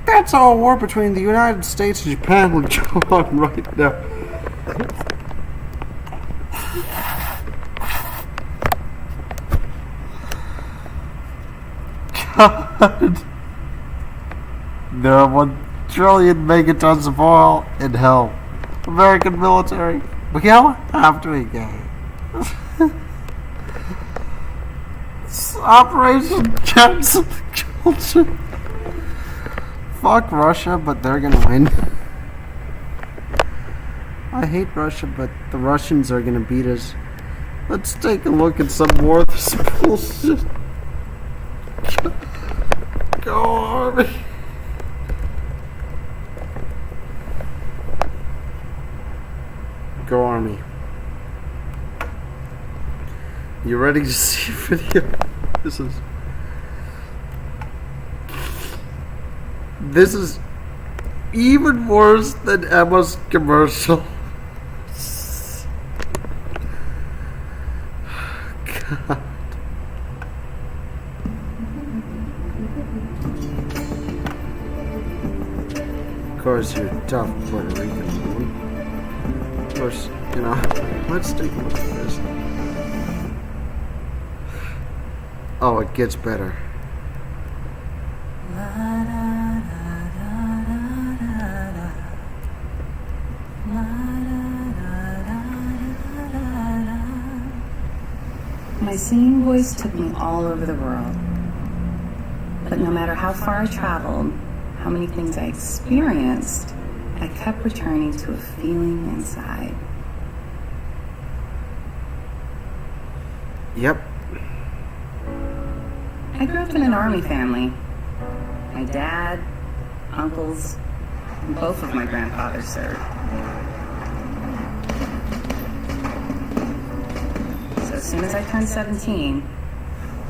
That's how a war between the United States and Japan would go on right now. God. There are 1 trillion megatons of oil in hell. American military. We go after we go. Operation Cancel Culture. Fuck Russia, but they're gonna win. I hate Russia, but the Russians are gonna beat us. Let's take a look at some more of this bullshit. Go Army. Go Army. You ready to see a video? This is even worse than Emma's commercial. God. Of course, you're tough Puerto Rican woman. Of course, you know. Let's take a look at this. Oh, it gets better. My singing voice took me all over the world. But no matter how far I traveled, how many things I experienced, I kept returning to a feeling inside. Yep. I grew up in an army family. My dad, uncles, and both of my grandfathers served. So as soon as I turned 17,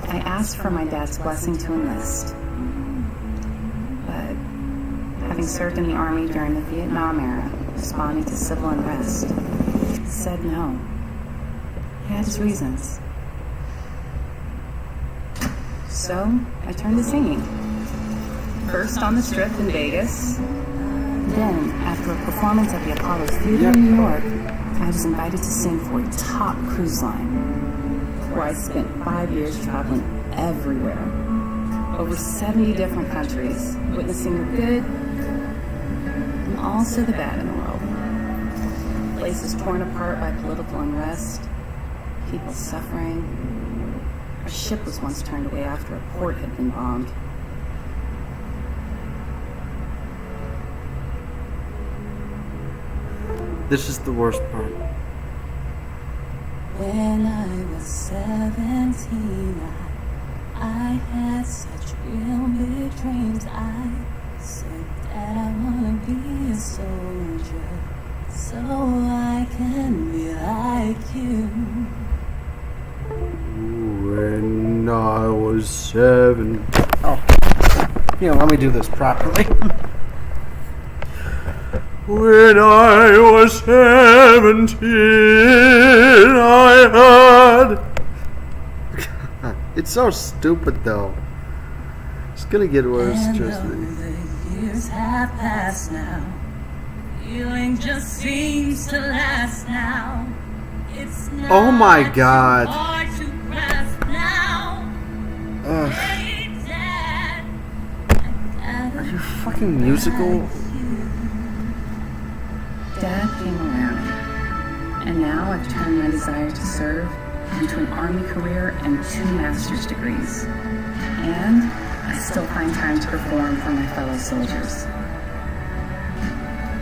I asked for my dad's blessing to enlist. But having served in the army during the Vietnam era, responding to civil unrest, he said no. He had his reasons. So I turned to singing. First on the Strip in Vegas. Then, after a performance at the Apollo Theater in New York, I was invited to sing for a top cruise line, where I spent 5 years traveling everywhere, over 70 different countries, witnessing the good and also the bad in the world. Places torn apart by political unrest, people suffering. A ship was once turned away after a port had been bombed. This is the worst part. When I was 17, I had such real big dreams. I said that I wanna be a soldier, so I can be like you. When was 7. Oh, let me do this properly. When I was 17, I had. It's so stupid, though. It's gonna get worse, trust me. The years have passed now. Feeling just seems to last now. It's not Oh my God. hard to grasp now. Ugh. Hey, Dad, Are you fucking musical? Dad came around, and now I've turned my desire to serve into an Army career and 2 master's degrees. And I still find time to perform for my fellow soldiers.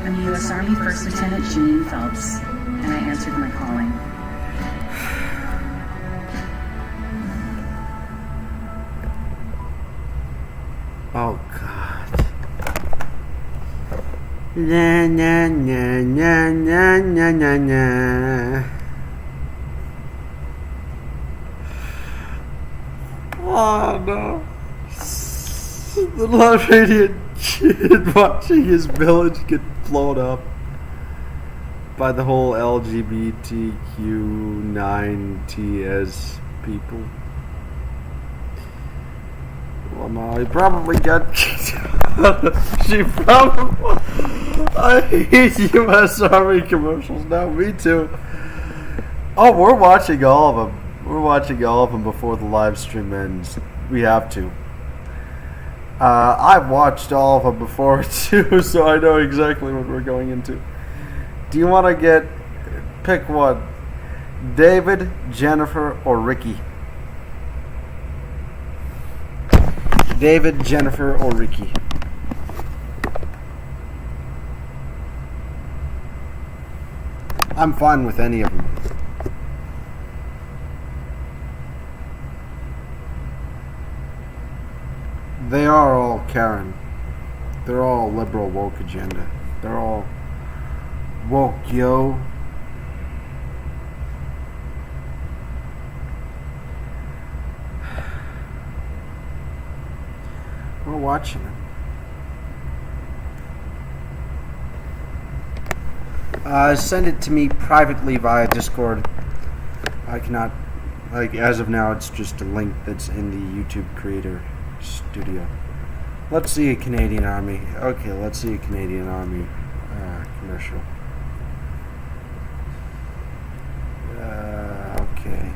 I'm U.S. Army First Lieutenant Janine Phelps, and I answered my calling. Oh God. Na na na na na na na na. Oh no. The Liberian kid watching his village get blown up by the whole LGBTQ9TS people. Well, no, he probably got she probably. I hate U.S. Army commercials now. Me too. Oh, we're watching all of them. We're watching all of them before the live stream ends. We have to. I've watched all of them before too, so I know exactly what we're going into. Do you want to pick one? David, Jennifer, or Ricky? David, Jennifer, or Ricky? I'm fine with any of them. They are all Karen. They're all liberal woke agenda. They're all woke yo. We're watching it. Send it to me privately via Discord. I cannot, as of now, it's just a link that's in the YouTube Creator Studio. Let's see a Canadian Army. Okay, let's see a Canadian Army commercial. Okay.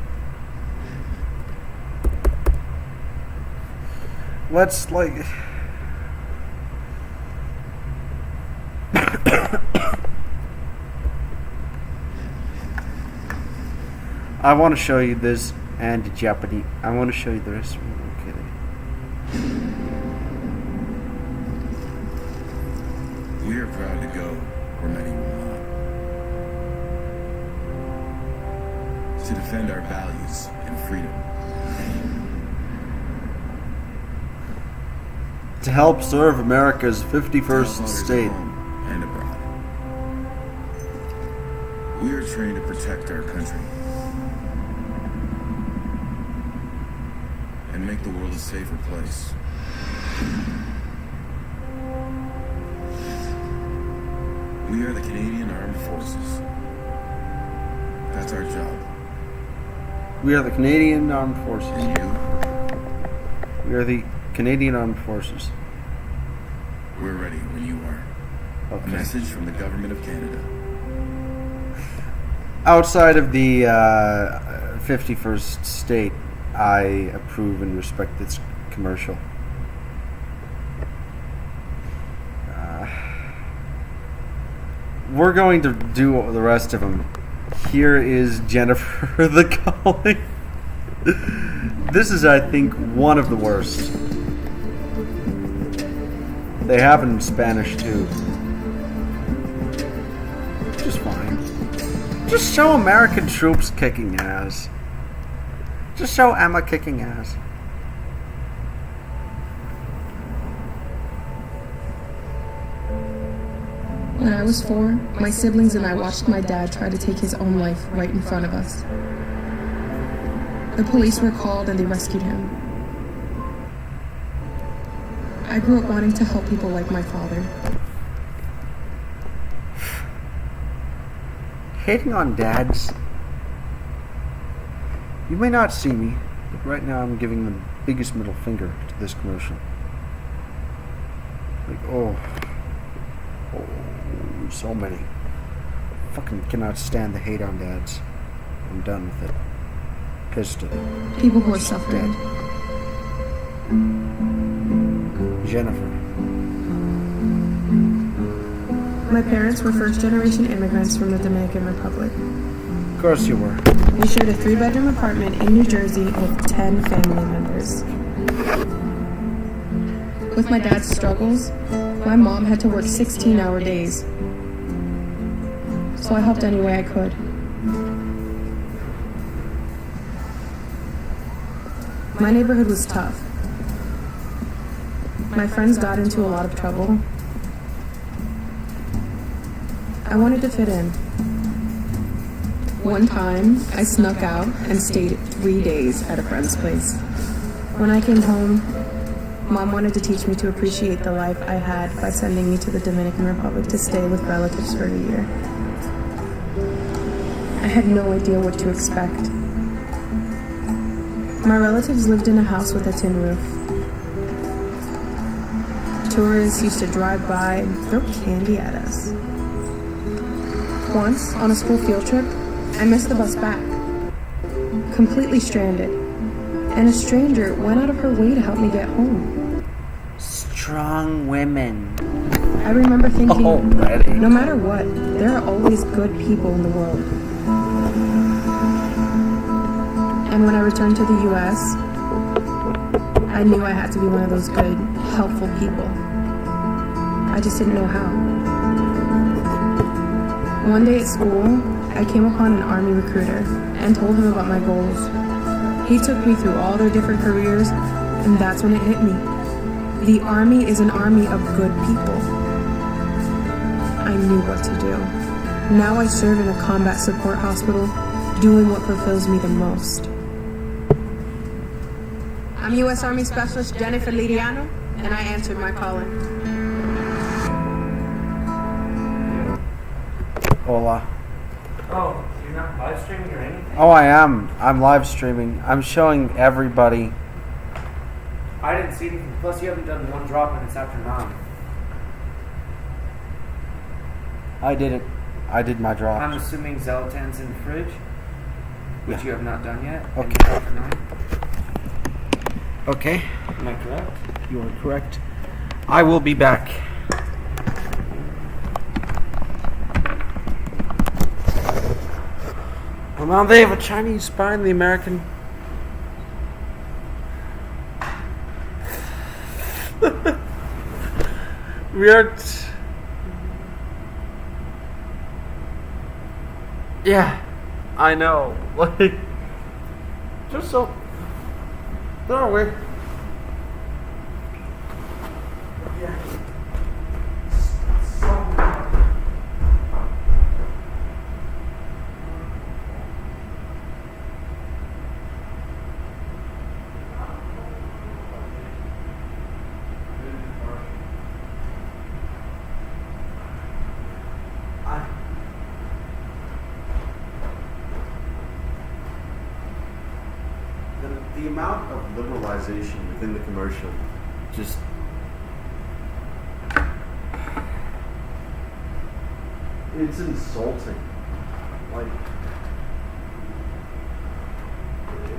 Let's I want to show you this and Japanese. I want to show you the rest of it. Okay. We are proud to go where many will not. To defend our values and freedom. To help serve America's 51st To state. home and abroad. We are trained to protect our country and make the world a safer place. We are the Canadian Armed Forces. That's our job. We are the Canadian Armed Forces. And you? We are the Canadian Armed Forces. We're ready when you are. A Okay. message from the Government of Canada. Outside of the 51st state, I approve and respect this commercial. We're going to do the rest of them. Here is Jennifer the Calling. This is, I think, one of the worst. They have it in Spanish too. Just fine. Just show American troops kicking ass. Just show Emma kicking ass. When I was 4, my siblings and I watched my dad try to take his own life right in front of us. The police were called and they rescued him. I grew up wanting to help people like my father. Hating on dads. You may not see me, but right now I'm giving the biggest middle finger to this commercial. Like, oh, so many. Fucking cannot stand the hate on dads. I'm done with it. Pissed at it. People who are suffering. Jennifer. My parents were first-generation immigrants from the Dominican Republic. Of course you were. We shared a 3-bedroom apartment in New Jersey with 10 family members. With my dad's struggles, my mom had to work 16-hour days. So I helped any way I could. My neighborhood was tough. My friends got into a lot of trouble. I wanted to fit in. One time, I snuck out and stayed 3 days at a friend's place. When I came home, Mom wanted to teach me to appreciate the life I had by sending me to the Dominican Republic to stay with relatives for a year. I had no idea what to expect. My relatives lived in a house with a tin roof. Tourists used to drive by and throw candy at us. Once, on a school field trip, I missed the bus back. Completely stranded. And a stranger went out of her way to help me get home. Strong women. I remember thinking, Already. no matter what, there are always good people in the world. And when I returned to the U.S., I knew I had to be one of those good, helpful people. I just didn't know how. One day at school, I came upon an Army recruiter and told him about my goals. He took me through all their different careers, and that's when it hit me. The Army is an army of good people. I knew what to do. Now I serve in a combat support hospital, doing what fulfills me the most. I'm U.S. Army Specialist Jennifer Liriano, and I answered my calling. Hola. Oh, you're not live streaming or anything? Oh, I am. I'm live streaming. I'm showing everybody. I didn't see anything. Plus, you haven't done one drop and it's after 9. I did it. I did my drop. I'm assuming Zelatan's in the fridge, which Yeah. you have not done yet. and Okay. it's after 9. Okay. Am I correct? You are correct. I will be back. Well, now they have a Chinese spy in the American. We are. Yeah, I know. Like, just so. There are we. Yeah. The amount of liberalization within the commercial just it's insulting. Like,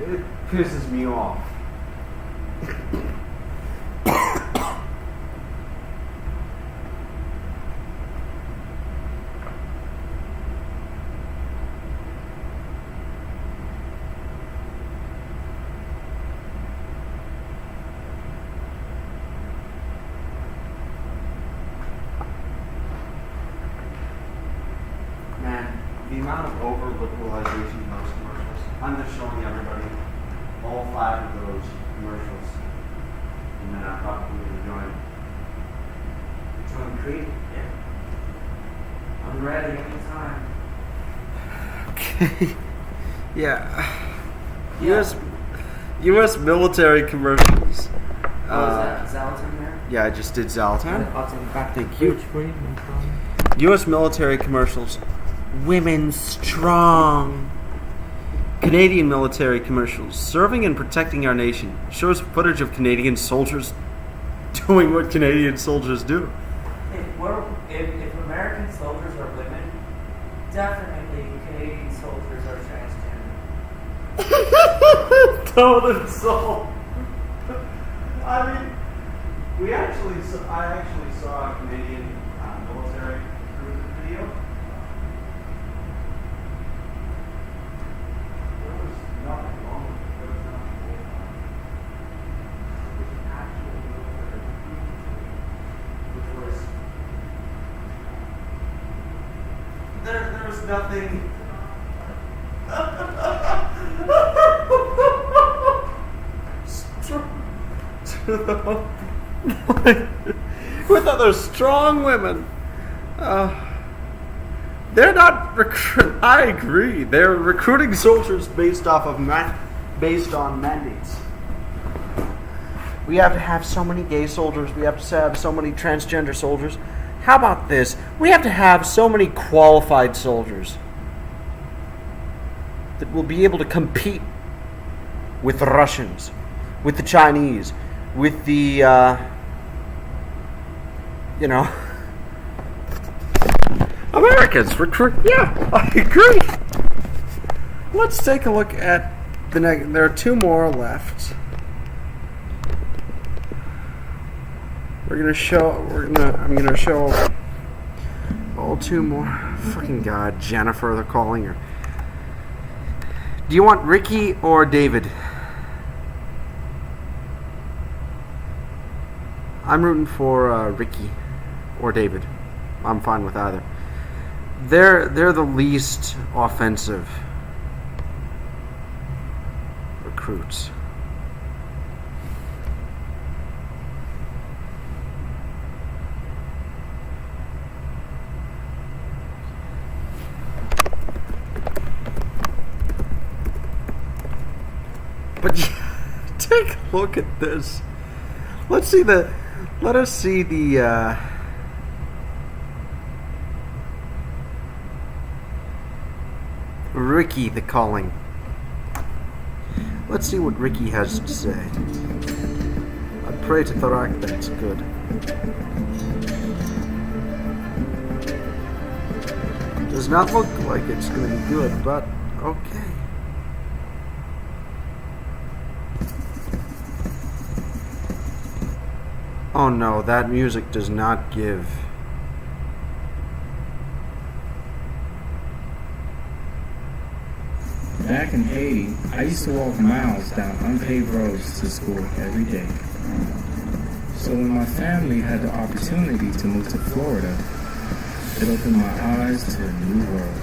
it pisses me off. The amount of over-liberalization in those commercials. I'm just showing everybody all 5 of those commercials. And then I'm probably going to join. Join Creed? Yeah. I'm ready anytime. Okay. Yeah. U.S. military commercials. Is that Zalatan there? Yeah, I just did Zalatan. I'll take it back. Thank you. Screen, no problem. U.S. military commercials. Women strong. Canadian military commercials. Serving and protecting our nation. Shows footage of Canadian soldiers doing what Canadian soldiers do. If American soldiers are women, definitely Canadian soldiers are transgender. Told and sold. I mean, I actually saw a Canadian military recruitment video. There was nothing wrong with it. There was nothing wrong with it. It was an actual military recruitment video, which was there was nothing. We thought they're strong women. They're not I agree. They're recruiting soldiers based on mandates. We have to have so many gay soldiers. We have to have so many transgender soldiers. How about this? We have to have so many qualified soldiers that will be able to compete with the Russians, with the Chinese, with the, Americans. Yeah, I agree. Let's take a look at the next. There are two more left. I'm gonna show all two more. Fucking God, Jennifer, they're calling her. Do you want Ricky or David? I'm rooting for Ricky or David. I'm fine with either. They're the least offensive recruits. But take a look at this. Let us see the Ricky the calling. Let's see what Ricky has to say. I pray to Thorak that it's good. Does not look like it's going to be good, but okay. Oh no, that music does not give. Back in Haiti, I used to walk miles down unpaved roads to school every day. So when my family had the opportunity to move to Florida, it opened my eyes to a new world.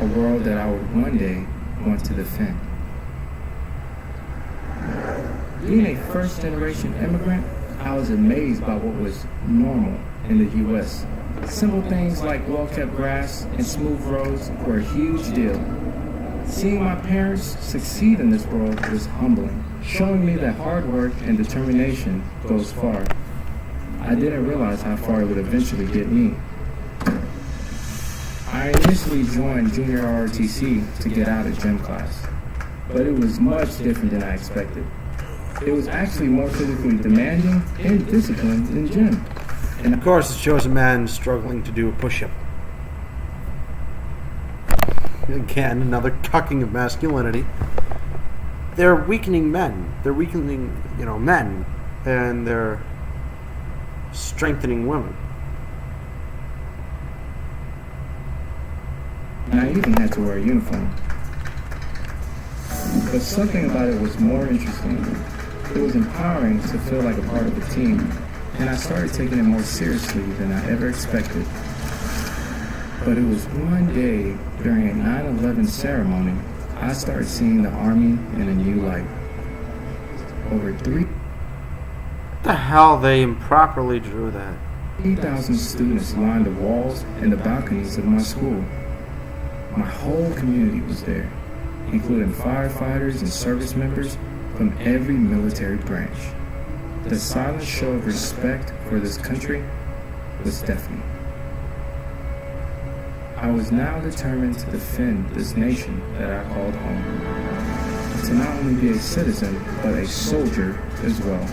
A world that I would one day want to defend. Being a first-generation immigrant, I was amazed by what was normal in the U.S. Simple things like well-kept grass and smooth roads were a huge deal. Seeing my parents succeed in this world was humbling, showing me that hard work and determination goes far. I didn't realize how far it would eventually get me. I initially joined junior ROTC to get out of gym class, but it was much different than I expected. It was actually more physically demanding and disciplined than gym. And of course, it shows a man struggling to do a push-up. Again, another cucking of masculinity. They're weakening men. They're weakening, men, and they're strengthening women. And I even had to wear a uniform. But something about it was more interesting. It was empowering to feel like a part of the team, and I started taking it more seriously than I ever expected. But it was one day during a 9/11 ceremony, I started seeing the Army in a new light. Over What the hell? They improperly drew that. 3,000 students lined the walls and the balconies of my school. My whole community was there, including firefighters and service members from every military branch. The silent show of respect for this country was deafening. I was now determined to defend this nation that I called home. To not only be a citizen, but a soldier as well.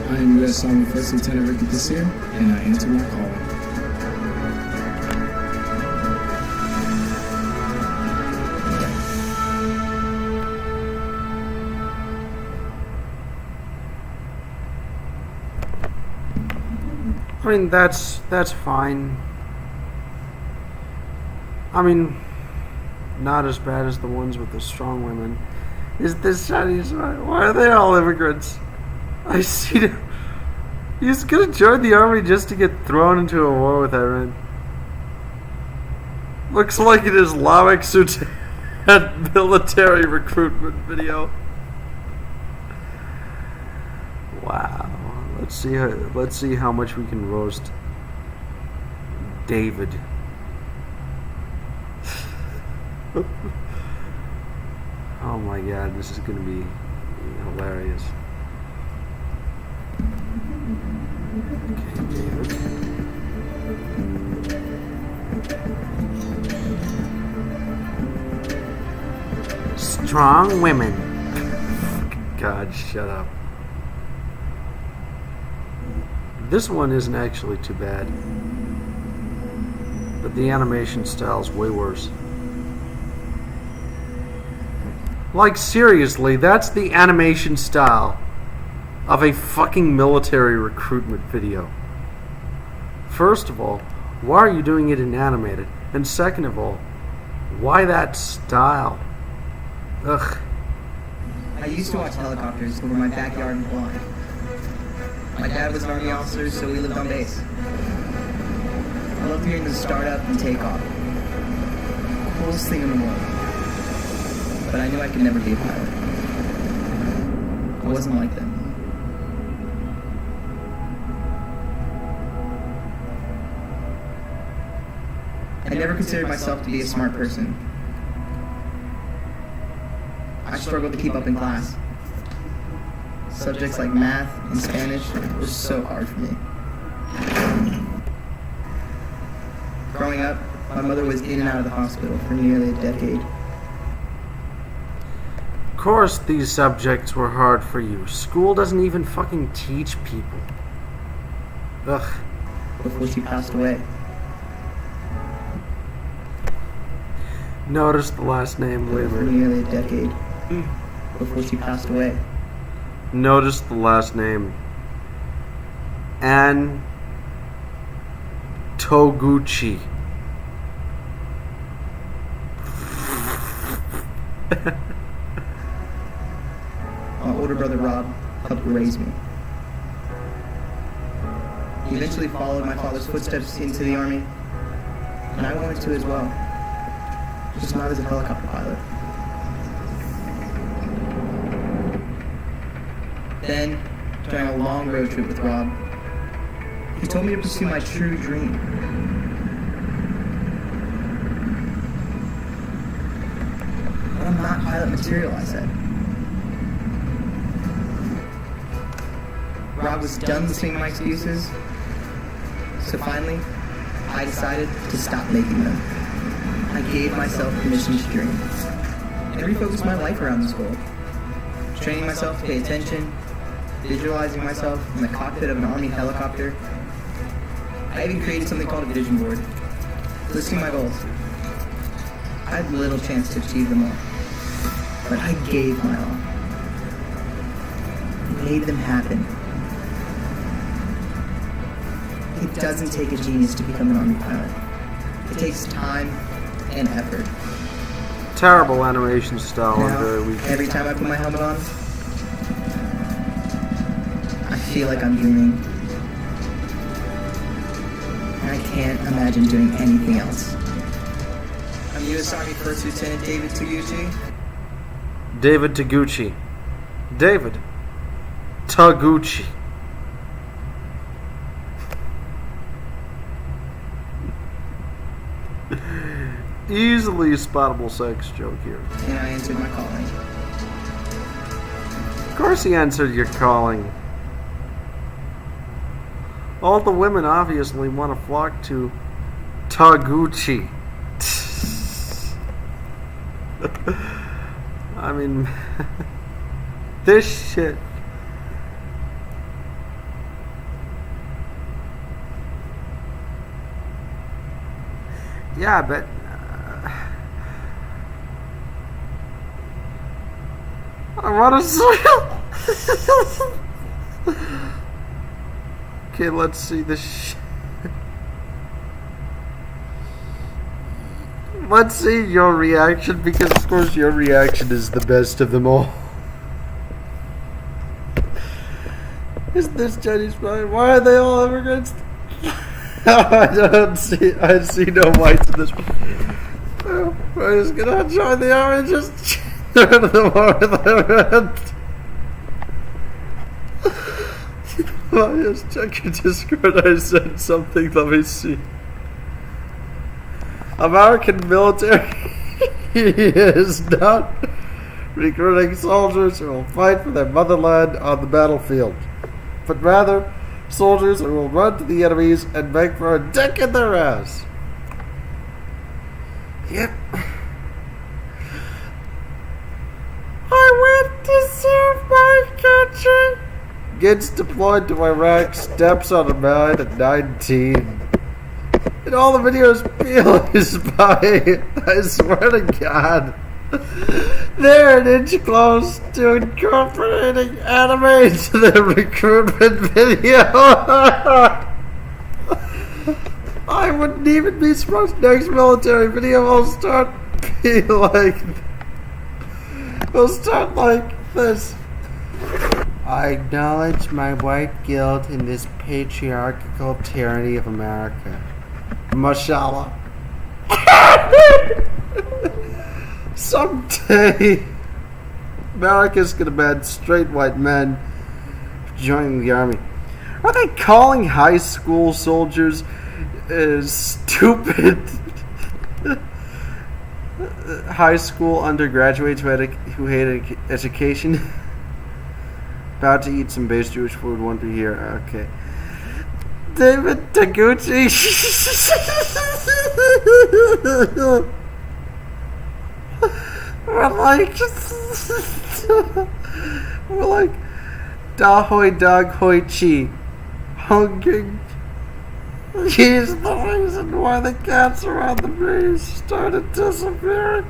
I am U.S. Army First Lieutenant Ricky Desir, and I answer my calling. I mean, that's fine. I mean, not as bad as the ones with the strong women. Is this Chinese? Why are they all immigrants? I see them. He's gonna join the army just to get thrown into a war with Iran. Looks like an Islamic suit and military recruitment video. Wow. Let's see how much we can roast David. Oh my god, this is gonna be hilarious. Okay, David. Strong women. God, shut up. This one isn't actually too bad, but the animation style's way worse. Like, seriously, that's the animation style of a fucking military recruitment video. First of all, why are you doing it in animated? And second of all, why that style? Ugh. I used to watch helicopters over my backyard in Hawaii. My dad was an Army officer, so we lived on base. I loved hearing them start up and take off. Coolest thing in the world. But I knew I could never be a pilot. I wasn't like them. I never considered myself to be a smart person. I struggled to keep up in class. Subjects like math and Spanish were so hard for me. Growing up, my mother was in and out of the hospital for nearly a decade. Of course these subjects were hard for you. School doesn't even fucking teach people. Ugh. Before she passed away. Notice the last name, wait a For minute. nearly a decade. Before she passed away. Notice the last name. Ann Toguchi. My older brother Rob helped raise me. He eventually followed my father's footsteps into the Army, and I wanted to as well. Just not as a helicopter pilot. Then, during a long road trip with Rob, he told me to pursue my true dream. But I'm not pilot material, I said. Rob was done listening to my excuses, so finally, I decided to stop making them. I gave myself permission to dream, and refocused my life around this goal. Training myself to pay attention, visualizing myself in the cockpit of an Army helicopter. I even created something called a vision board, listing my goals. I had little chance to achieve them all, but I gave my all. Made them happen. It doesn't take a genius to become an Army pilot. It takes time and effort. Terrible animation style and Now, very weak. every time I put my helmet on, I feel like I'm dreaming. And I can't imagine doing anything else. I'm U.S. Army First Lieutenant David Taguchi. David Taguchi. David Taguchi. Easily spottable sex joke here. And I answered my calling. course he answered your calling. All the women obviously want to flock to Taguchi. I mean, this shit. Yeah, but I want to see. Okay, let's see this. Let's see your reaction, because of course your reaction is the best of them all. Is this Chinese spy? Why are they all immigrants? I see no whites in this one. We're just gonna join the army and just turn them over the red. I just check your Discord. I said something. Let me see. American military is not recruiting soldiers who will fight for their motherland on the battlefield, but rather soldiers who will run to the enemies and beg for a dick in their ass. Yep. I went to serve my country. Gets deployed to Iraq, steps on a mine at 19. And all the videos feel his body. I swear to God. They're an inch close to incorporating anime into their recruitment video. I wouldn't even be surprised. Next military video will start be like. Will start like this. I acknowledge my white guilt in this patriarchal tyranny of America. Mashallah. Someday, America's gonna ban straight white men joining the army. Are they calling high school soldiers stupid high school undergraduates who hate education? About to eat some base Jewish food, won't be here. Okay. David Taguchi. we're like Da Hoi Dog Hoi Chi. Hungry. He's the reason why the cats around the maze started disappearing.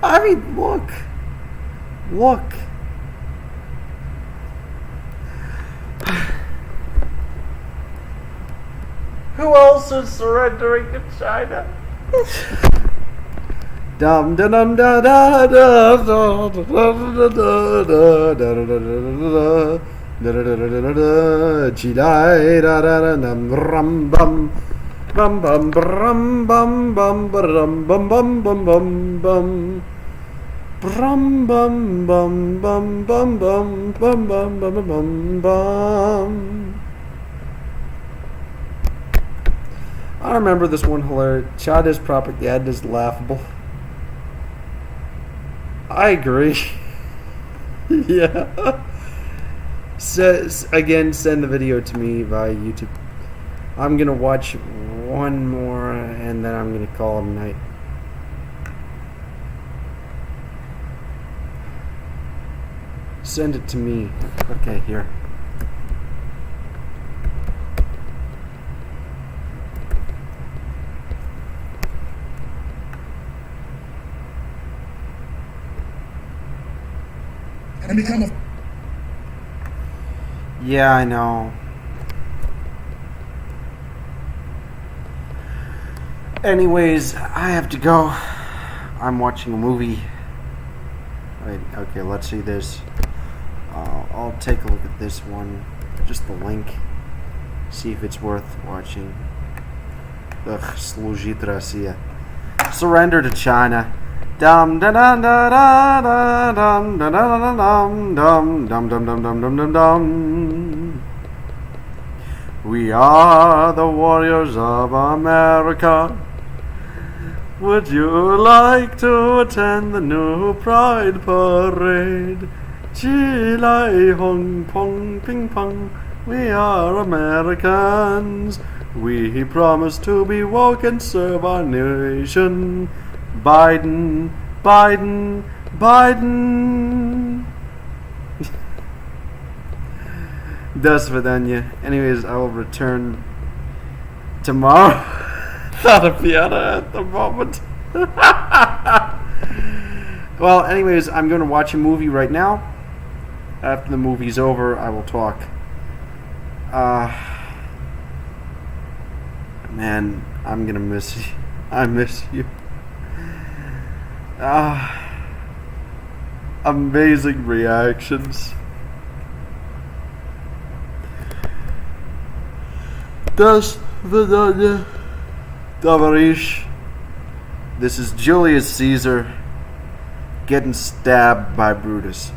I mean, look. Who else is surrendering to China? Dum dum dum da da da da da da da da da da chidai da da da dum rum bum bum bum bum bum bum bum bum bum bum bum bum. Brum bum bum bum bum bum bum bum bum bum bum. I remember this one hilarious. China's propaganda is laughable. I agree. Yeah. Again, send the video to me via YouTube. I'm gonna watch one more and then I'm gonna call it a night. Send it to me. Okay, here. And become a... Yeah, I know. Anyways, I have to go. I'm watching a movie. Wait, okay, let's see this. I'll take a look at this one. Just the link. See if it's worth watching. Ugh, slужит Россия. Surrender to China. Dum da da da da dum da da da dum dum dum dum dum dum dum dum. We are the warriors of America. Would you like to attend the new Pride Parade? Chile, Hong Kong, Ping Pong, we are Americans. We promise to be woke and serve our nation. Biden, Biden, Biden. До свидания. Anyways, I will return tomorrow. Not a piano at the moment. Well, anyways, I'm going to watch a movie right now. After the movie's over, I will talk. Man, I'm going to miss you. I miss you. Amazing reactions. До свидания, товарищ. This is Julius Caesar getting stabbed by Brutus.